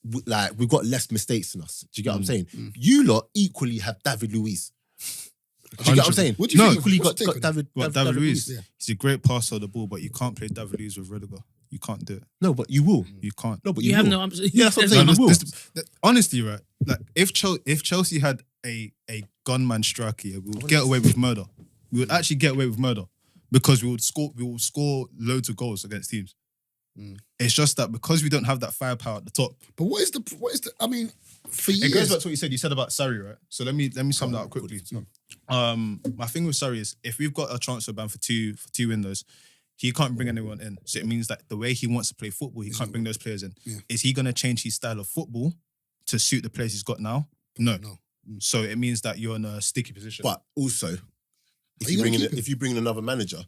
we've got less mistakes than us. Do you get what I'm saying? You lot equally have David Luiz. Do you get what I'm saying? What do you You think? equally What's got the take on David. David Luiz. yeah. He's a great passer of the ball, but you can't play David Luiz with Rudiger. You can't do it. No, but you will. You can't. No, but You you have will. no option. Yeah, that's what I'm There's saying. no- You will. Honestly, right? Like if Chelsea had a gunman striker, we would get away with murder. We would actually get away with murder because we would score loads of goals against teams. It's just that because we don't have that firepower at the top. But what is the? I mean, for years. It goes back to what you said. You said about Sarri, right? So let me sum that up quickly. My thing with Sarri is if we've got a transfer ban for two windows, he can't bring anyone in. So it means that the way he wants to play football, he can't bring those players in. Yeah. Is he going to change his style of football to suit the players he's got now? No. So it means that you're in a sticky position. But also, you gonna keep him? if you bring in another manager,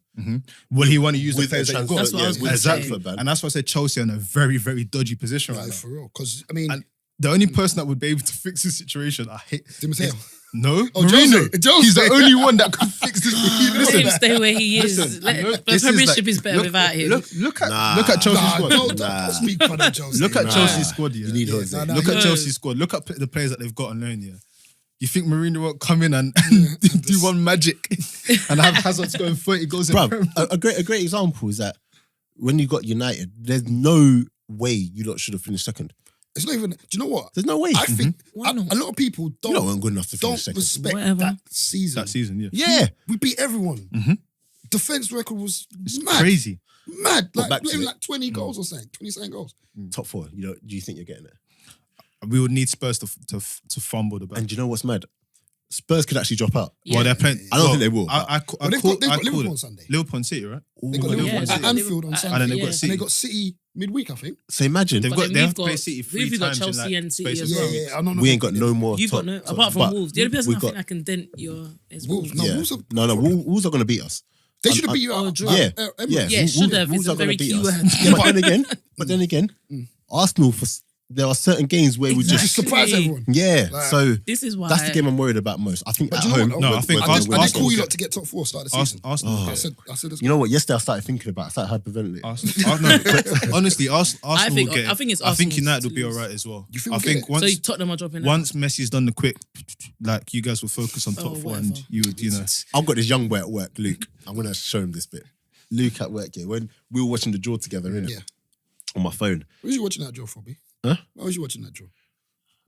will he want to use the with players that he's got? That's what I was gonna exactly. say. ban. And that's why I said Chelsea are in a very, very dodgy position right Like, now. for real, because I mean, And the only person that would be able to fix this situation, I hate. Di Matteo. No, Oh, Mourinho. Jose. He's the only one that can fix this. Let him stay where he is. Listen, The this is Premiership like- is better without him. Look at Nah. Chelsea's Nah, squad. don't speak for them, Jose. Look at Nah. Chelsea's squad. Yeah. You need Jose. nah, Look No. at Chelsea's squad. Look at the players that they've got on loan. Yeah. You think Mourinho won't come in and do one magic and have Hazard going 30 goals in Bruv, Prem? a great example is that when you got United, there's no way you lot should have finished second. It's not even. Do you know what? There's no way. I think Why not? a lot of people You lot don't weren't good enough to finish second. respect Whatever. that season. That season, yeah. Yeah. We beat everyone. Mhm. Defense record was mad. Crazy. Mad. But back to Like, it. like 20 goals or something. 27 goals. Top four. You know, do you think you're getting it? We would need Spurs to fumble the ball. And do you know what's mad? Spurs could actually drop out. Yeah. Well, they're playing. I don't think they will, I But they've got Liverpool on Sunday. Liverpool and City, right? They got Ooh, Liverpool Yeah, at yeah. Anfield on Sunday. And then they've Yeah. got And they City. got City midweek, I think. So imagine They've But got then they have we've to play got- City 3 we've got times in Chelsea like and City space of as two well. weeks. I'm not we ain't got no more. You've got no, apart from but Wolves. The only person we've I got- think that can dent your is Wolves. Wolves. No, Yeah. Wolves are- No, Wolves are going to beat us. They should have beat you Oh, out. draw. Yeah. Emirates. Yeah, Wolves- should have. Wolves It's a are gonna very beat key us. word. Yeah, but then again, Arsenal, there are certain games where we Just just, surprise everyone. yeah. Like- So This is why. that's the game I'm worried about most. I think But at you know home, what? No, I think I did Arsenal call you get- lot to get top four start of the season. Arsenal. I said let's you know what? Yesterday I started thinking about. I started hyperventilating. Honestly, Arsenal I think- will get it. I think it's I think Arsenal's United will to be lose. alright as well. You think I we'll think get it? once So Tottenham are dropping out. once Messi's done the quick, like you guys will focus on top Oh, four, and whatever. you would, you know. I've got this young boy at work, Luke. I'm gonna show him this bit. Luke at work, yeah. When we were watching the draw together, innit? Yeah. On my phone. Why was you watching that draw, Fabi? Huh? Why was you watching that draw?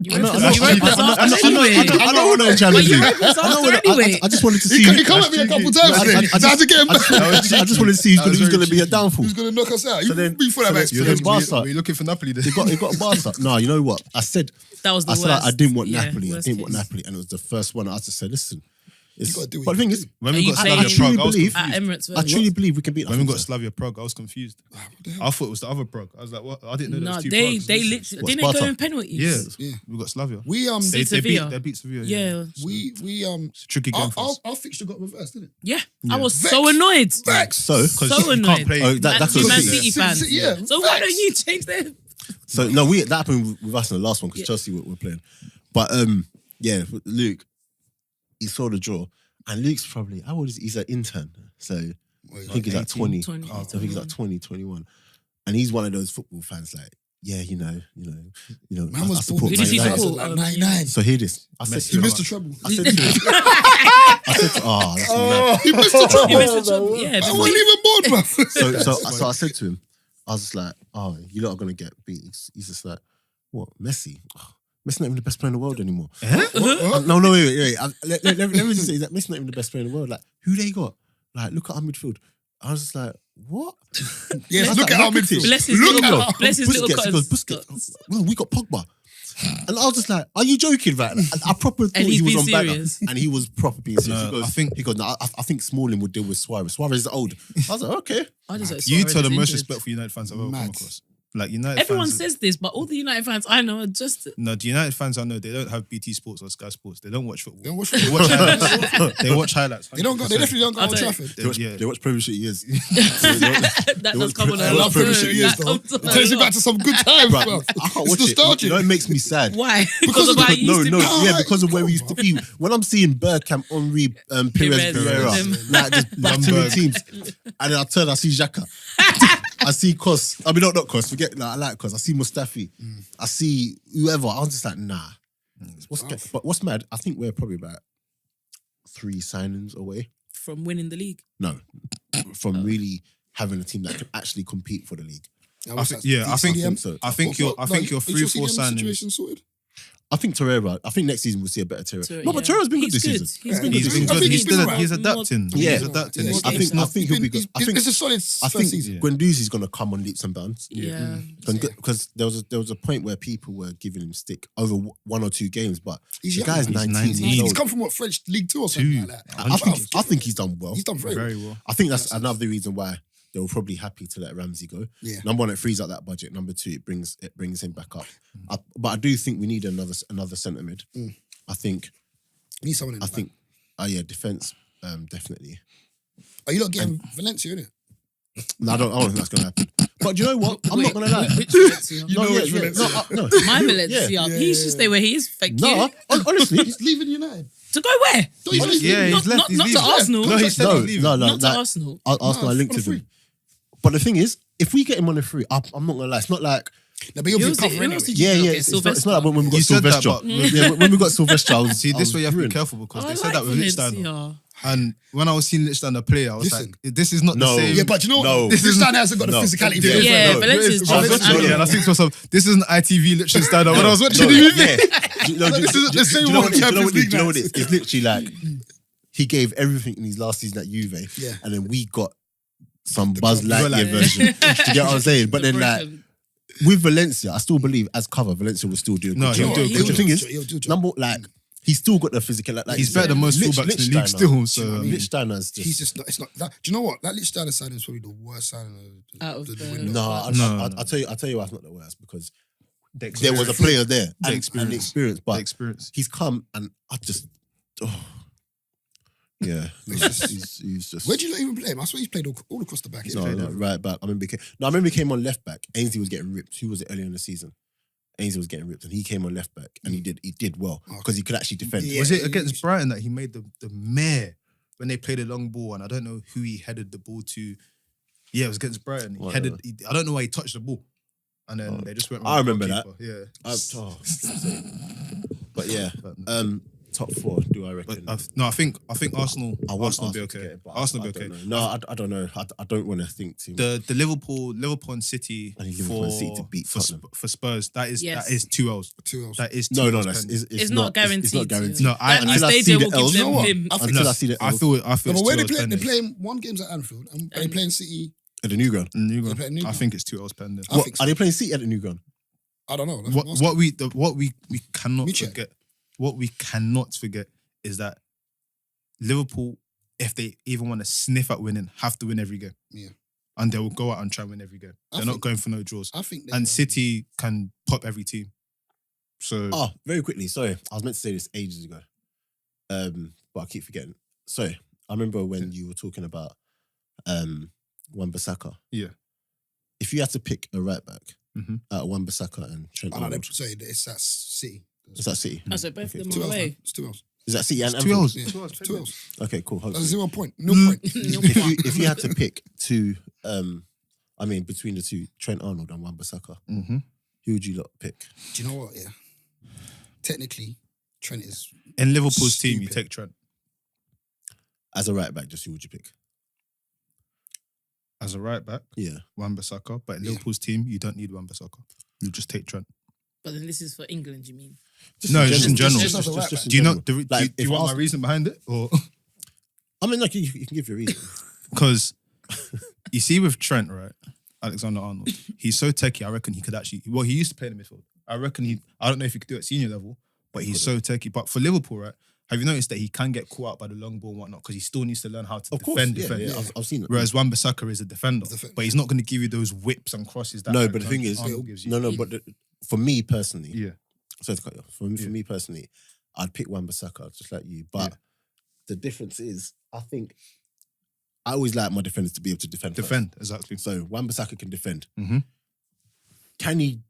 You I know- wrote I know- this I know- after I know- anyway. I know what I'm trying to But you do. wrote this I know after what- anyway. I just wanted to see. He come at me a couple times. I- today. I- I That's just- again. I just wanted to see That was who's very going to be a cheeky. downfall. Who's gonna knock us out? You then- before that so then- experience. then Barca. Were you looking for Napoli then? He got Barca. No, you know what? I said That was the I worst. said I didn't want Yeah, Napoli. I worst didn't want case. Napoli, and it was the first one. I just said, listen. It's, gotta do what but the you thing gotta is, do. When Are we you got playing Slavia Prague, I was believe- At confused. Emirates. I truly believe we can beat. When we got Atalanta. Slavia Prague, I was confused. What the hell? I thought it was the other Prague. I was like, what? I didn't know there No, was two they Pragues. literally What, didn't they Sparta? go in penalties. Yeah, Yeah. we got Slavia. We Beat They Sevilla. beat Sevilla. Yeah, we It's a tricky game for us. our fixture got reversed, didn't it? yeah. Yeah. I was Vex. so annoyed. Vex. So, Because So you annoyed. can't play. Oh, that's You what Man it is. City fans. Yeah. So why Vex. don't you change them? so no, that happened with us in the last one because Yeah. Chelsea were playing. But yeah, Luke, he saw the draw, and Luke's probably how old is he? He's an intern, so I think he's like 20. 20. I think he's like 20, 21, and he's one of those football fans like, yeah, you know. Man I was support born Who in did he Man United. support? like 99. So hear this. I said Messi. He to missed him, the trouble. I said to him, that's mad. He missed the trouble. You missed the trouble. Yeah, I wasn't even born, bruv. So I said to him, I was just like, oh, you lot are gonna get beat. He's just like, what, Messi? Oh, Messi's not even the best player in the world anymore. No, wait. Let me just say that Messi's not even the best player in the world. Like, who they got? Like, look at our midfield. I was just like, what? Yes, That's look like at our Rakitic. midfield. Bless his Look little, at our bless his little Busquets. He goes, cutters. Busquets. Well, we got Pogba. And I was just like, are you joking, right? I proper thought he's he was being on banner. serious. And he was proper being serious. No, he goes, no, I think Smalling would deal with Suarez. Suarez is old. I was like, okay. I just like You Suarez two are the is most injured. respectful United fans I've ever come Mad. across. Like United Everyone fans. says this, but all the United fans I know are just No, the United fans I know, they don't have BT Sports or Sky Sports. They don't watch football. They don't watch They football. watch highlights. They watch highlights. They don't go. They 100%. definitely don't go I on don't- Trafford. They watch Premier League years. that does come on I a love lot. Premiership years, though. That comes on It takes a you back lot. to some good times, Bruh, bro. I can't It's watch nostalgic. it. You know, it makes me sad. Why? Because of of how the- you used to No, be. yeah, because of where we used to be. When I'm seeing Bergkamp, Henry, Perez, Perez, Vieira, them. like just battering Lumberg. teams, and then I turn, I see Xhaka, I see Kos. I mean, not Kos. Forget, like, I like Kos. I see Mustafi. I see whoever. I was just like, nah. But what's mad? I think we're probably about 3 signings away. From winning the league. No, from really having a team that can actually compete for the league. I think so. I think your Is 3-4 your CDM signings. situation sorted? I think Torreira. I think next season we'll see a better Torreira. Torreira, No, but yeah. Torreira's been good He's this season. He's been He's good. been I good. think He's he's been still around. he's adapting. Yeah. He's adapting. Yeah. I think he'll be good. I think It's a solid I first think season. Guendouzi's going to come on leaps and bounds. Yeah. Because there was a point where people were giving him stick over 1 or 2 games, but He's the young, guy's man. 19 He's years He's old. come from what, French League 2 or something like that. I think he's done well. He's done very well. Very well. I think that's another reason why they were probably happy to let Ramsey go. Yeah. Number 1, it frees up that budget. Number 2, it brings him back up. But I do think we need another centre mid. I think. We need someone in the back. Yeah, defense, definitely. Are you not getting Valencia, innit? No, I don't think that's gonna happen. But do you know what? I'm not gonna lie. Which Valencia? You know which Valencia. No, My Valencia. Yeah, He should yeah. stay where he is. Thank no, you. honestly, He's leaving United. To go where? He's left. He's Not to leaving. Arsenal. No, he said he's leaving. No, Not to like, Arsenal. Arsenal, I linked for to free. him. But the thing is, if we get him on a free, I'm not gonna lie. It's not like No, but he'll Who be else covered did- who anyway. else did you yeah. not get? It's not like when we got You said that, Sylvester. but Yeah, when we got Sylvester, I was See, this I way you have to be ruined. careful because I they said like that with Valencia. Lichtsteiner. And when I was seeing Lichtsteiner play, I was Listen. like, this is not the No. same. Yeah, but you know No. what? This This time hasn't got the no. physicality. Yeah, for it. Yeah, no, Valencia's I was just watching it and I think to myself, this isn't ITV Lichtsteiner. When I was watching the movie, this isn't the same one Champions League Do you know what nights. it is? It's literally like he gave everything in his last season at Juve, Yeah. and then we got some The Buzz club. Lightyear version. Do you get what I'm saying? But then like Broken. with Valencia, I still believe as cover, Valencia will still do a good No, job. he'll do a But good the thing is, He'll do a job. number like he's still got the physical. Like he's better than most fullbacks in the league still. So Lichtsteiner's just He's just not. It's not. That, do you know what? That Lichtsteiner signing is probably the worst signing Out of the- window. no. No. I'll tell you why it's not the worst because the there was a player there The and experience. the experience, the but experience. he's come and I just yeah, no, he's just. Where'd you not even play him? I swear he's played all across the back. No, right back. I remember he came on left back. Ainsley was getting ripped. Who was it earlier in the season? Ainsley was getting ripped, and he came on left back, and he did well because he could actually defend. Yeah. Was it against Brighton that he made the mare when they played a long ball and I don't know who he headed the ball to? Yeah, it was against Brighton. He Whatever. I don't know why he touched the ball. And then they just went. I remember that. Yeah. But yeah, top four. Do I reckon? I think Arsenal. I want Arsenal be to okay. get it, but Arsenal I be okay. don't know. No, I don't know. I don't want to think too much. The Liverpool and City I need Liverpool and City to beat Tottenham. for Spurs. That is Yes. 2 L's. 2 L's. That is No, 2 L's that's pending. It's not guaranteed. It's not guaranteed. No, I That new until I see stadium the will give L's. them You know what? him. I think Until I see the I L's. feel No, it's but 2 where L's they're pending. playing one game's at Anfield and they're playing City. At the new ground. Newground. They're playing I Newground. think it's 2 L's pending. I think so. Are they playing City at the new ground? I don't know. That's what I'm What we cannot Me check. forget. What we cannot forget is that Liverpool, if they even want to sniff at winning, have to win every game. Yeah. And they will go out and try and win every game. I They're not think- going for no draws. I think. And City can pop every team. So Oh, very quickly. Sorry, I was meant to say this ages ago, but I keep forgetting. Sorry, I remember when you were talking about Wan-Bissaka. Yeah. If you had to pick a right back Mhm. out of Wan-Bissaka and Trent Oh, no, Arnold, sorry, it's that City. is that City? Oh, so both Okay, of them Two are L's. away. Man. It's 2 L's. Is that City and 2 Anfield? L's. Yeah. 2 L's. 2 L's. Okay, cool. That's Hopefully. 0 point. No point. If you had to pick two, between the two, Trent Arnold and Wan-Bissaka, Mm-hmm. who would you lot pick? Do you know what? Yeah. Technically, Trent is. In Liverpool's team, you Stupid. take Trent. As a right back, just who would you pick? As a right back, Yeah. Wan-Bissaka. But in Yeah. Liverpool's team, you don't need Wan-Bissaka. You just take Trent. But then this is for England, you mean? No, just in general. Just as a right back. in Do you know? general. Do Like, you if want my Arsenal- reason behind it, or I mean, like you can give your reason. because you see with Trent, right? Alexander Arnold, he's so techie. I reckon he could actually. Well, he used to play in the midfield. I reckon he. I don't know if he could do it at senior level, but he's so techie. But for Liverpool, right? Have you noticed that he can get caught out by the long ball and whatnot because he still needs to learn how to Of course, defend. yeah. I've seen it. Whereas Wan-Bissaka is a defender, but he's not going to give you those whips and crosses that. No, but the thing is, Arnold gives you. but for me personally, Yeah. sorry to cut you off. For me personally, I'd pick Wan-Bissaka just like you. But the difference is, I think I always like my defenders to be able to defend. Defend, exactly. First. So Wan-Bissaka can defend. Mm-hmm. Can he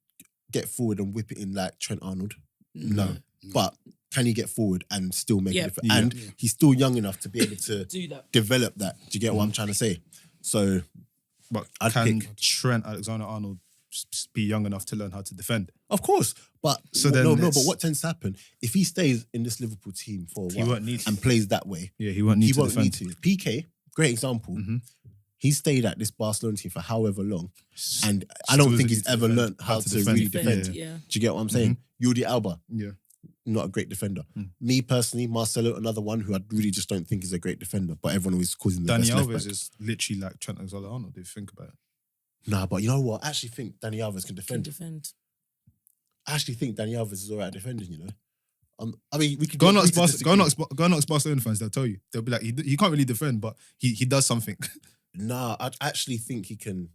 get forward and whip it in like Trent Arnold? No. But can he get forward and still make Yeah. a difference? And he's still young enough to be able to Do that. develop that. Do you get what I'm trying to say? So But I'd can pick- Trent Alexander-Arnold be young enough to learn how to defend? of course, but So then no. let's- But what tends to happen if he stays in this Liverpool team for a He while won't need to. and plays that way? Yeah, he won't need He to won't defend. need to. PK, great example. Mhm. He stayed at this Barcelona team for however long, and I don't Still think needs he's to ever defend. learned how to defend. really defend. Defend, yeah. Do you get what I'm saying? Jordi Alba, Yeah. not a great defender. Mm. Me personally, Marcelo, another one who I really just don't think is a great defender, but everyone always calls him the Danny best left Alves back. is literally like Trent Alexander-Arnold, if you think about it. Nah, but you know what? I actually think Danny Alves can Can defend. defend. I actually think Danny Alves is all right at defending, you know? I mean, we could Go and agree ask to disagree. go and ask Barcelona fans, they'll tell you. They'll be like, he can't really defend, but he does something. Nah, I actually think he can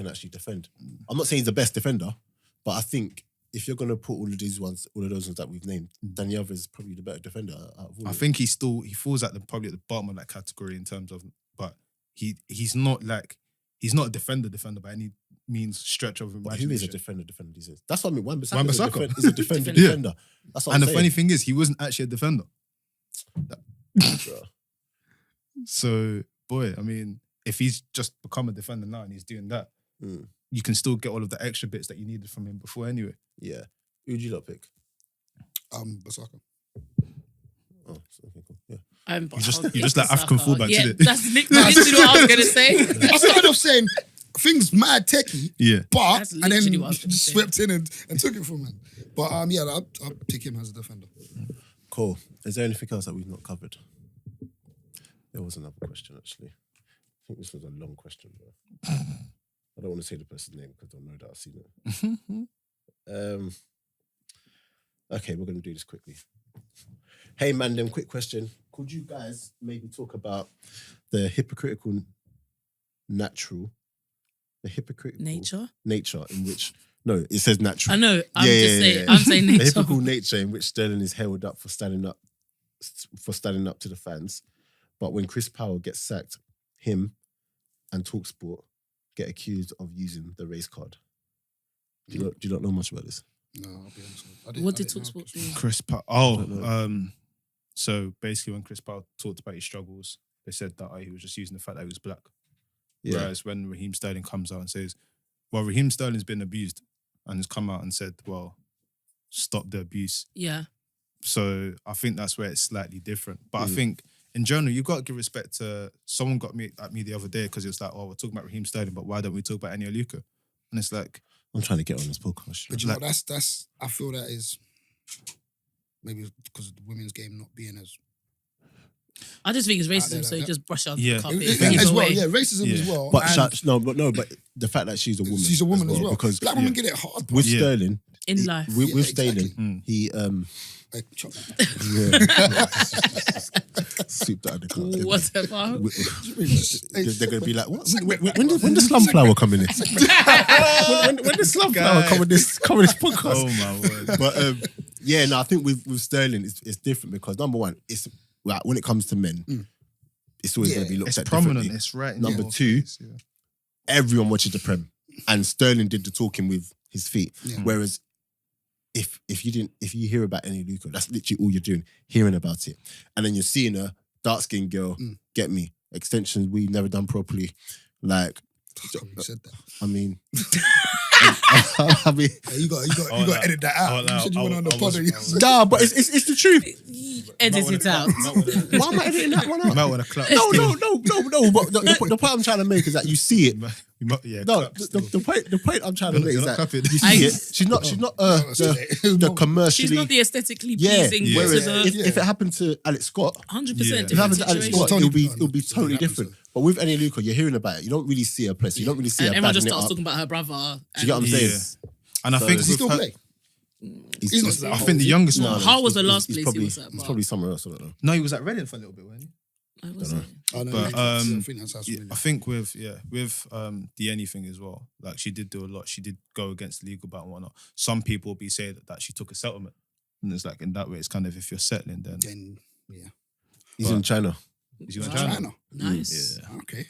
actually defend. I'm not saying he's the best defender, but I think if you're gonna put all of those ones that we've named, Danny Alves is probably the better defender out of all I of them. think he falls at probably at the bottom of that category in terms of, but he's not a defender by any means stretch of But imagination. who is a defender these days? That's what I mean. Wan-Bissaka Wan-Bissaka. is a defender. Yeah. Defender. That's what And I'm the funny saying. thing is, he wasn't actually a defender. Bruh. So, boy, I mean, if he's just become a defender now and he's doing that, you can still get all of the extra bits that you needed from him before anyway. Yeah. Who'd you lot pick? Basaka. Oh, okay, cool. Yeah. You just like African fullbacks, Yeah, innit? that's literally what I was going to say. I started off saying things mad techie, Yeah. but That's and then literally what I was gonna just say. swept in and took it from him. But I'll pick him as a defender. Cool. Is there anything else that we've not covered? There was another question, actually. I think this was a long question, bro. I don't want to say the person's name because they'll know that I've seen it. Okay, we're going to do this quickly. Hey, man, them quick question. Could you guys maybe talk about the hypocritical nature in which... No, it says natural. I know. I'm saying The nature. hypocritical nature in which Sterling is held up for standing up to the fans. But when Chris Powell gets sacked, him and TalkSport get accused of using the race card. Do you not know much about this? No, I'll be honest. What did TalkSport do? Chris Powell. So basically, when Chris Powell talked about his struggles, they said that he was just using the fact that he was black. Yeah. Whereas when Raheem Sterling comes out and says, well, Raheem Sterling's been abused and has come out and said, well, stop the abuse. Yeah. So I think that's where it's slightly different. But I think in general, you've got to give respect to someone got me at me the other day because it was like, oh, we're talking about Raheem Sterling, but why don't we talk about Eni Aluka? And it's like, I'm trying to get on this podcast. But you know, that's I feel that is maybe because of the women's game not being as I just think it's racism, there, so you that. just brush out Yeah. the carpet. as Either well. way. Yeah, racism as well. But and but the fact that she's a woman. she's a woman as well. Because black women get it hard. Bro. with Sterling, In life. with Yeah, Sterling, exactly. he Hey, chop that. Soup that in the car. Whatever. They're going to be like, what? When does Slumflower come in? When does Slumflower come in this podcast? oh my word. But I think with Sterling, it's different because number one, it's like when it comes to men, it's always going to be looked It's at prominent. differently. It's right. in Number your two, face, yeah. Everyone watches the Prem, and Sterling did the talking with his feet. Yeah. Whereas if you hear about Eni Aluka, that's literally all you're doing, hearing about it, and then you're seeing a dark skinned girl get me extensions we've never done properly, like. You said that. I mean, Yeah, you got to edit that out. You said you went on the pod. nah, but it's the truth. Edit it out. Why am I editing that one You out? might want to clap. No. But the point I'm trying to make is that you see it. Yeah, No, clap still. the point I'm trying to make You're is not that clapping. you see it. She's not the commercially. She's not the aesthetically Yeah. pleasing. Yeah. Whereas To if it happened to Alex Scott, 100% if it different happened to Alex situation. Scott, it'll be totally 100%. different. But with Eni Aluka, you're hearing about it. You don't really see her press. You don't really see And her everyone bagging just it starts up. talking about her brother. Do you get what I'm saying? Yeah. And I So- think Does he with still her- play? He's He's not- I think the youngest No, one. How was the last he's place probably, he was at? He's probably somewhere else. I don't know. No, he was at Reading for a little bit, wasn't he? I wasn't. Oh, no, But, I think that's how it's Yeah, really. I think with the anything as well, like she did do a lot. She did go against the legal battle and whatnot. Some people will be saying that she took a settlement, and it's like in that way, it's kind of if you're settling, then Then, yeah. He's in China. is you in Wow. China? Nice. Yeah. Okay.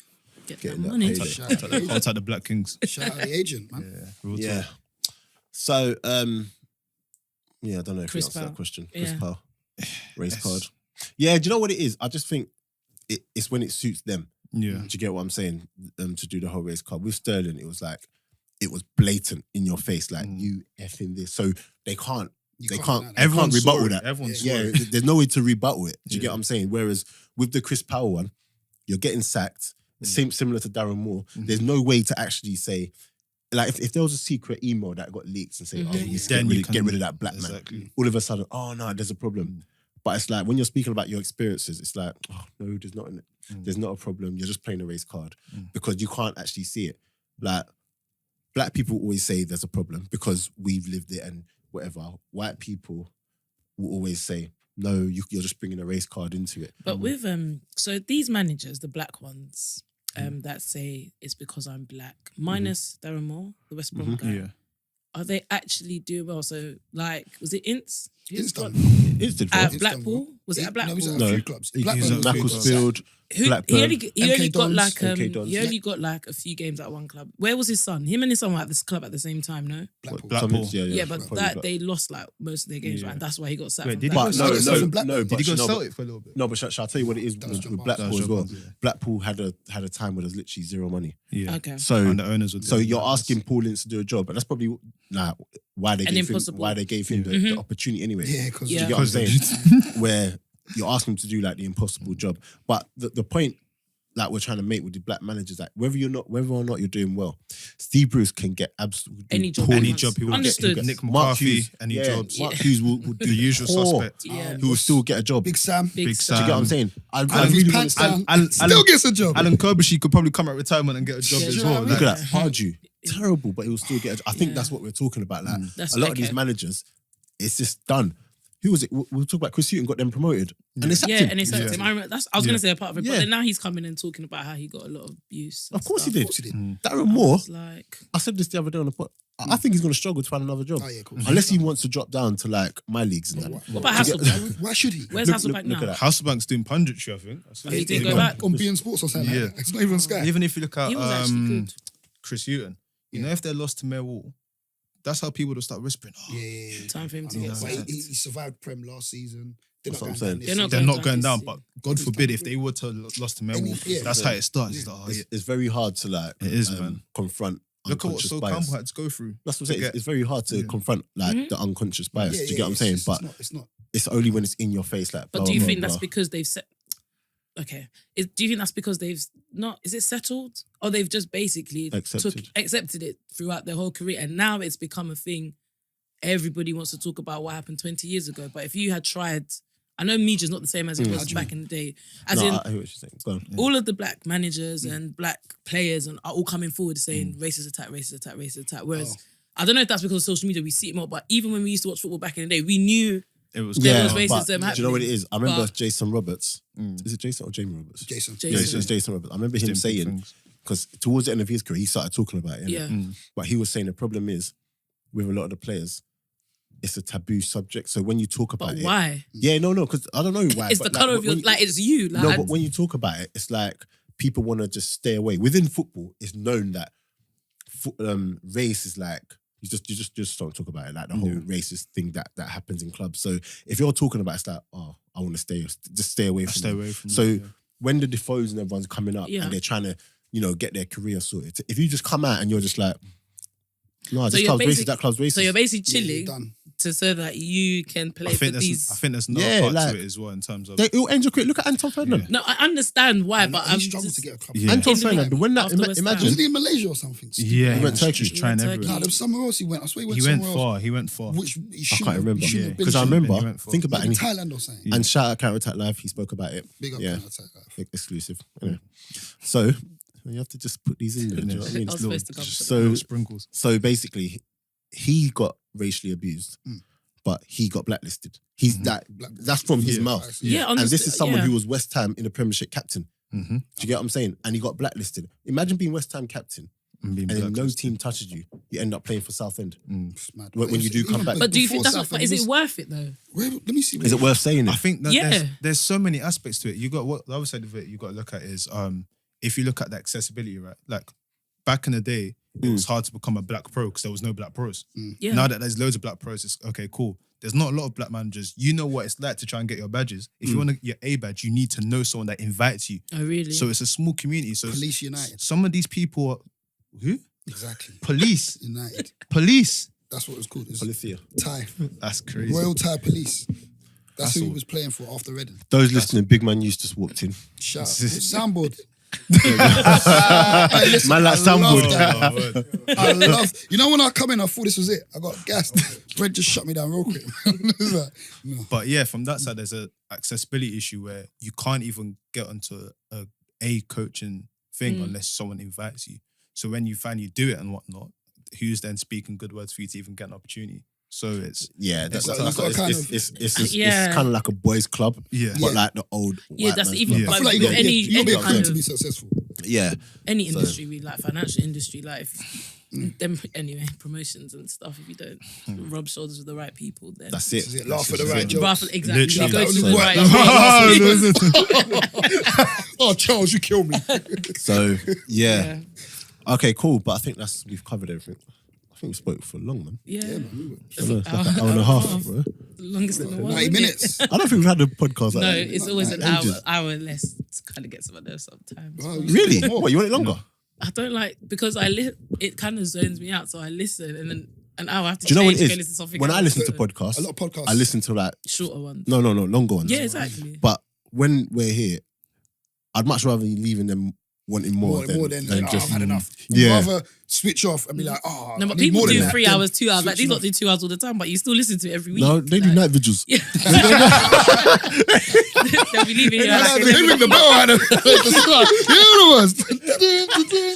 Get that Getting that money. payday. Shout out the agent. Contact the Black Kings. Shout out the agent, man. Yeah, real Yeah. talk. So, I don't know if Chris you answered that Powell. question. Yeah. Chris Powell. Race Yes. card. Yeah, do you know what it is? I just think it's when it suits them. Yeah. Do you get what I'm saying? To do the whole race card. With Sterling, it was blatant in your face, like you effing this. So they can't You can't deny that. Everyone rebuttal saw it. that. Everyone saw Yeah, it. there's no way to rebuttal it. Do you get Yeah. what I'm saying? Whereas with the Chris Powell one, you're getting sacked. Similar to Darren Moore. There's no way to actually say, like, if there was a secret email that got leaked and say, oh, we need to Then you get rid of can- that black Exactly. man. All of a sudden, oh no, there's a problem. But it's like when you're speaking about your experiences, it's like, oh no, there's not. There's not a problem. You're just playing a race card because you can't actually see it. Like black people always say there's a problem because we've lived it and whatever. White people will always say, no, you're just bringing a race card into it. But with so these managers, the black ones, that say it's because I'm black, minus Darren Moore, the West Brom guy, Yeah. are they actually doing well? So like, was it Ince? Insta. It's did At well. Blackpool, Was it at No, Blackpool? he's at a No. few clubs. He was Blackburn at was a few clubs. Macclesfield, He Blackburn. only MK got Dons. like MK Dons. he only got like a few games at one club. Where was his son? Him and his son were at this club at the same time, no? Blackpool. Blackpool. Yeah, but probably that Black- they lost like most of their games, Yeah. right? And that's why he got sacked. Wait, from did he Blackpool. go But no, Celtic no, from Blackburn? no. Did But he go you know, Celtic for a little bit? no, but shall I tell you what it is That was with John Blackpool Barnes. as well? That was John Barnes, Blackpool had a time where there's literally zero money. Yeah. Okay. So And the owners would. So you're asking Paul Ince to do a job, and that's probably like why they An gave him impossible. the opportunity anyway. Yeah, because Do you Yeah. get what I'm saying? Where you're asking him to do like the impossible job, but the point like we're trying to make with the black managers, like whether or not you're doing well, Steve Bruce can get absolutely Any job. poorly. Any job he will Understood. get. Nick Mark McCarthy, Hughes, any yeah, jobs. Mark Hughes will do The usual poor. suspect. Yeah. He will still get a job. Big Sam. Big Big Do you get what I'm Sam. saying? I With really his want pants to down, Alan- still gets a job. Alan Kirbyshire could probably come out of retirement and get a job Yeah, as do you well. know what I look mean? at that. Pardew, terrible, but he will still get. I think Yeah. that's what we're talking about. Like That's a lot of these okay. managers, it's just done. Who was it? We'll talk about Chris Hughton got them promoted, and they sacked Yeah, him. and it's Yeah. him. I remember I was Yeah. gonna say a part of it, but Yeah. then now he's coming and talking about how he got a lot of abuse. and Of course he stuff. did. Of course he did. Darren Moore. It's like I said this the other day on the pod. I think he's going to struggle to find another job. Oh, yeah, of course. Unless he wants to drop down to like my leagues and that. what about Do you get- Hasselbank? Why should he? Where's Look- Hasselbank look now? at that. Hasselbank's doing punditry, I think. Oh, he did On- go back. on beIN Sports or something. Yeah. Like that. It's not even on Sky. Even if you look at He was actually good. Chris Hughton, you know, if they're lost to Millwall, that's how people will start whispering. Oh, Yeah. Time for him I to know, get but sacked. he survived Prem last season. They're That's not what I'm going saying. down this They're not they're season. not going down, this but God forbid if they were to lost to Millwall, Yeah. that's how it starts. It's like, oh, yeah. It's very hard to like It is, man. confront Look at what unconscious Sol bias. Campbell had to go through. That's what I'm saying. to get- It's very hard to confront like the unconscious bias. Yeah, Do you get what I'm saying? But it's not. it's only when it's in your face. Like, But blah, do you blah, think blah. that's because they've set? Okay, do you think that's because they've not? Is it settled, or they've just basically accepted it throughout their whole career, and now it's become a thing? Everybody wants to talk about what happened 20 years ago, but if you had tried, I know media's not the same as it was back in the day. As No, in, I hear what you're saying. Go on. all of the black managers and black players are all coming forward saying racist attack, racist attack, racist attack. Whereas I don't know if that's because of social media we see it more, but even when we used to watch football back in the day, we knew It was there Yeah, was but racism do you know what it happening. is? I remember But- Jason Roberts. Is it Jason or Jamie Roberts? Jason. Jason. Yeah, it's Jason Roberts. I remember him Doing big saying, things. because towards the end of his career, he started talking about it. Yeah. innit? But he was saying the problem is with a lot of the players, it's a taboo subject. So when you talk about But it, why? yeah, no, because I don't know why. It's but the color of your when you- like. It's you. Like, No, but when you talk about it, it's like people want to just stay away. Within football, it's known that race is like you just don't talk about it. Like the whole racist thing that happens in clubs. So if you're talking about it, it's like, oh, I want to stay away from. Stay it. away from So it, yeah. when the Defoes and everyone's coming up Yeah. and they're trying to, get their career sorted. If you just come out and you're just like, no, So this you're club's racist, basic- that club's racist. so you're basically Yeah, chilling done. so that you can play I think for there's, these. I think there's no Yeah, part like- to it as well in terms of. It'll end your career. Look at Anton Ferdinand. No, I understand why, but He I'm struggled just, to get a club. Yeah. Anton In the Ferdinand, back, when that, after West Ham. imagine. Wasn't he in Malaysia or something? Yeah, He went Turkey. He's trying Turkey. everywhere. No, there was somewhere else he went. I swear he went He went somewhere else. far. He went far. Which he I shouldn't can't have- remember. he shouldn't have been. Because I Shouldn't have been, remember, he went for- think about Maybe it. Thailand or something. And shout out Counter Attack Live, he spoke about it. Big up Yeah. Counter Attack. Exclusive. Anyway. So you have to just put these in there. Do you know what I mean? I was supposed to come. So Sprinkles. so basically, he got racially abused, but he got blacklisted. He's that's from his mouth. Yeah, And this is someone yeah. who was West Ham in the Premiership captain. Mm-hmm. Do you get what I'm saying? And he got blacklisted. Imagine being West Ham captain and then no team touches you. You end up playing for Southend. It's mad. When you do come back. But do you think Before that's? Southend, But is he it was- worth it though? Let me see. Is it worth saying I it? think that Yeah. there's so many aspects to it. You got what the other side of it you got to look at is if you look at the accessibility, right? Like back in the day, it was hard to become a black pro because there was no black pros. Yeah. Now that there's loads of black pros, it's okay, cool. There's not a lot of black managers. You know what it's like to try and get your badges. If you want to get a badge, you need to know someone that invites you. Oh really? So it's a small community. So Police United. some of these people are who? Exactly. Police. United. Police. That's what it was called. It was Policia. Thai. That's crazy. Royal Thai Police. That's who he all. was playing for after Reading. Those listening, Big Man used just walked in. Shout out. Soundboard. Man like Soundboard. I love. You know when I come in, I thought this was it. I got gassed. Brent just shut me down real quick. It's like, no. But yeah, from that side, there's a accessibility issue where you can't even get onto a coaching thing unless someone invites you. So when you finally do it and whatnot, who's then speaking good words for you to even get an opportunity? So it's Yeah, that's You've got kind of- it's Yeah. kind of like a boys' club, yeah. but like the old. Yeah, white that's man's even- club. I feel like With you got to any be a kind club of- to be successful. Yeah, any So- industry, really, like financial industry, like Them anyway, promotions and stuff. If you don't rub shoulders with the right people, then That's it. Is it laugh at the right Laugh jokes? at- exactly. Literally. Go to the That right people. Oh, Charles, you kill me. So yeah. Okay, cool. But I think we've covered everything. I think we spoke for long, man. Yeah. I don't know, it's like an hour and a half, bro. Longest in the world. 90 isn't it? minutes. I don't think we've had a podcast like No, that. it's always an Ages. hour less to kind of get some of those sometimes. Oh, Really? What, you want it longer? I don't like because it kind of zones me out, so I listen and then an hour I have to Do you know what change it to go listen to is? something When else. I listen to podcasts, A lot of podcasts. I listen to like Shorter ones. no, longer ones. Yeah, exactly. But when we're here, I'd much rather you leaving them wanting more than than I've just had enough. Yeah. You'd rather switch off and be like, oh, No, I but need people more than do that. 3 hours, 2 hours. Like these switching lot do 2 hours all the time, but you still listen to it every week. No, they do Like, night vigils. Yeah. They'll be leaving here. Like, They ring the bell out of the start.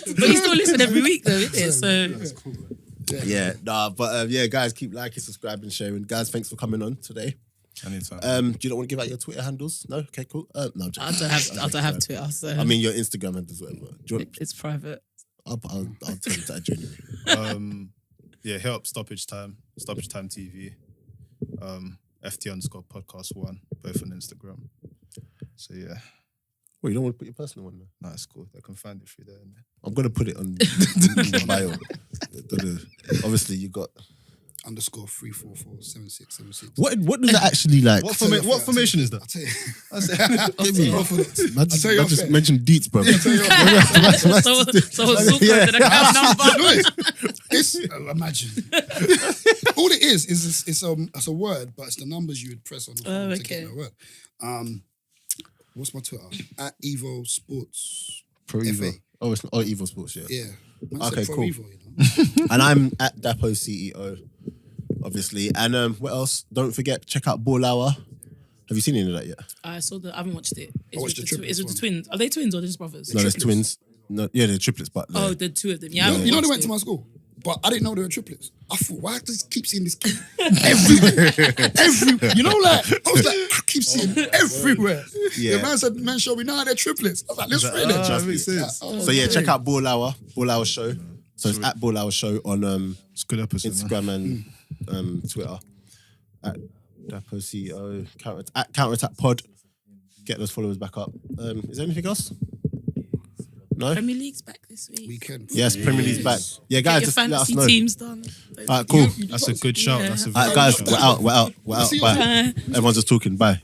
You but you still listen every week though, isn't it? So Yeah, but yeah, guys, keep liking, subscribing, sharing. Guys, thanks for coming on today. Anytime. Do you not want to give out your Twitter handles? No? Okay, cool. No, I'm I don't have Twitter. So I mean, your Instagram handles, whatever. Do you want, it's private. I'll tell you that anyway. Yeah, hit up Stoppage Time TV, FT_podcast1, both on Instagram. So yeah, Well, you don't want to put your personal one there? nah, it's cool. They can find it through there. I'm going to put it on in the bio. Obviously, you got... _3447676. What does that actually like? What tell you what off, formation is that? I'll tell you. I tell you off just air. mentioned deets, bro. So super Yeah. the account number. It's imagine. All it is it's a word, but it's the numbers you would press on the phone to okay. get the word. What's my Twitter? @ Sports. Pro Evo. FA. Oh, it's not Evo Sports, yeah. Yeah. Man Okay, said Pro cool. Evo, you know? And I'm at Dapo CEO, obviously. And what else? Don't forget, check out Ball Hour. Have you seen any of that yet? I haven't watched it. It's watched with the the triplets it's with the one. twins. Are they twins or are they just brothers? No, there's twins. No, yeah, they're triplets, but Oh, the two of them. Yeah, I haven't You know they watched went to it. my school, but I didn't know they were triplets. I thought, why do I keep seeing this kid everywhere? You know, like, I was like, I keep seeing it everywhere. Yeah. The man said, man, show me, nah, they're triplets. I was like, let's read it. Trust me. So yeah, check out Ball Hour Show. So it's at Ball Hour Show on It's a good episode. Man. Instagram and Twitter. At Dapo CEO, Counterattack Pod. Get those followers back up. Is there anything else? No? Premier League's back this week. Weekend. Yes, Premier League's back. Yeah, Get guys, your just let us fantasy know. teams done. Alright, cool. That's a good shout. Yeah. That's a Alright, very guys, good shout. we're out. See you Bye. Bye. Everyone's just talking. Bye.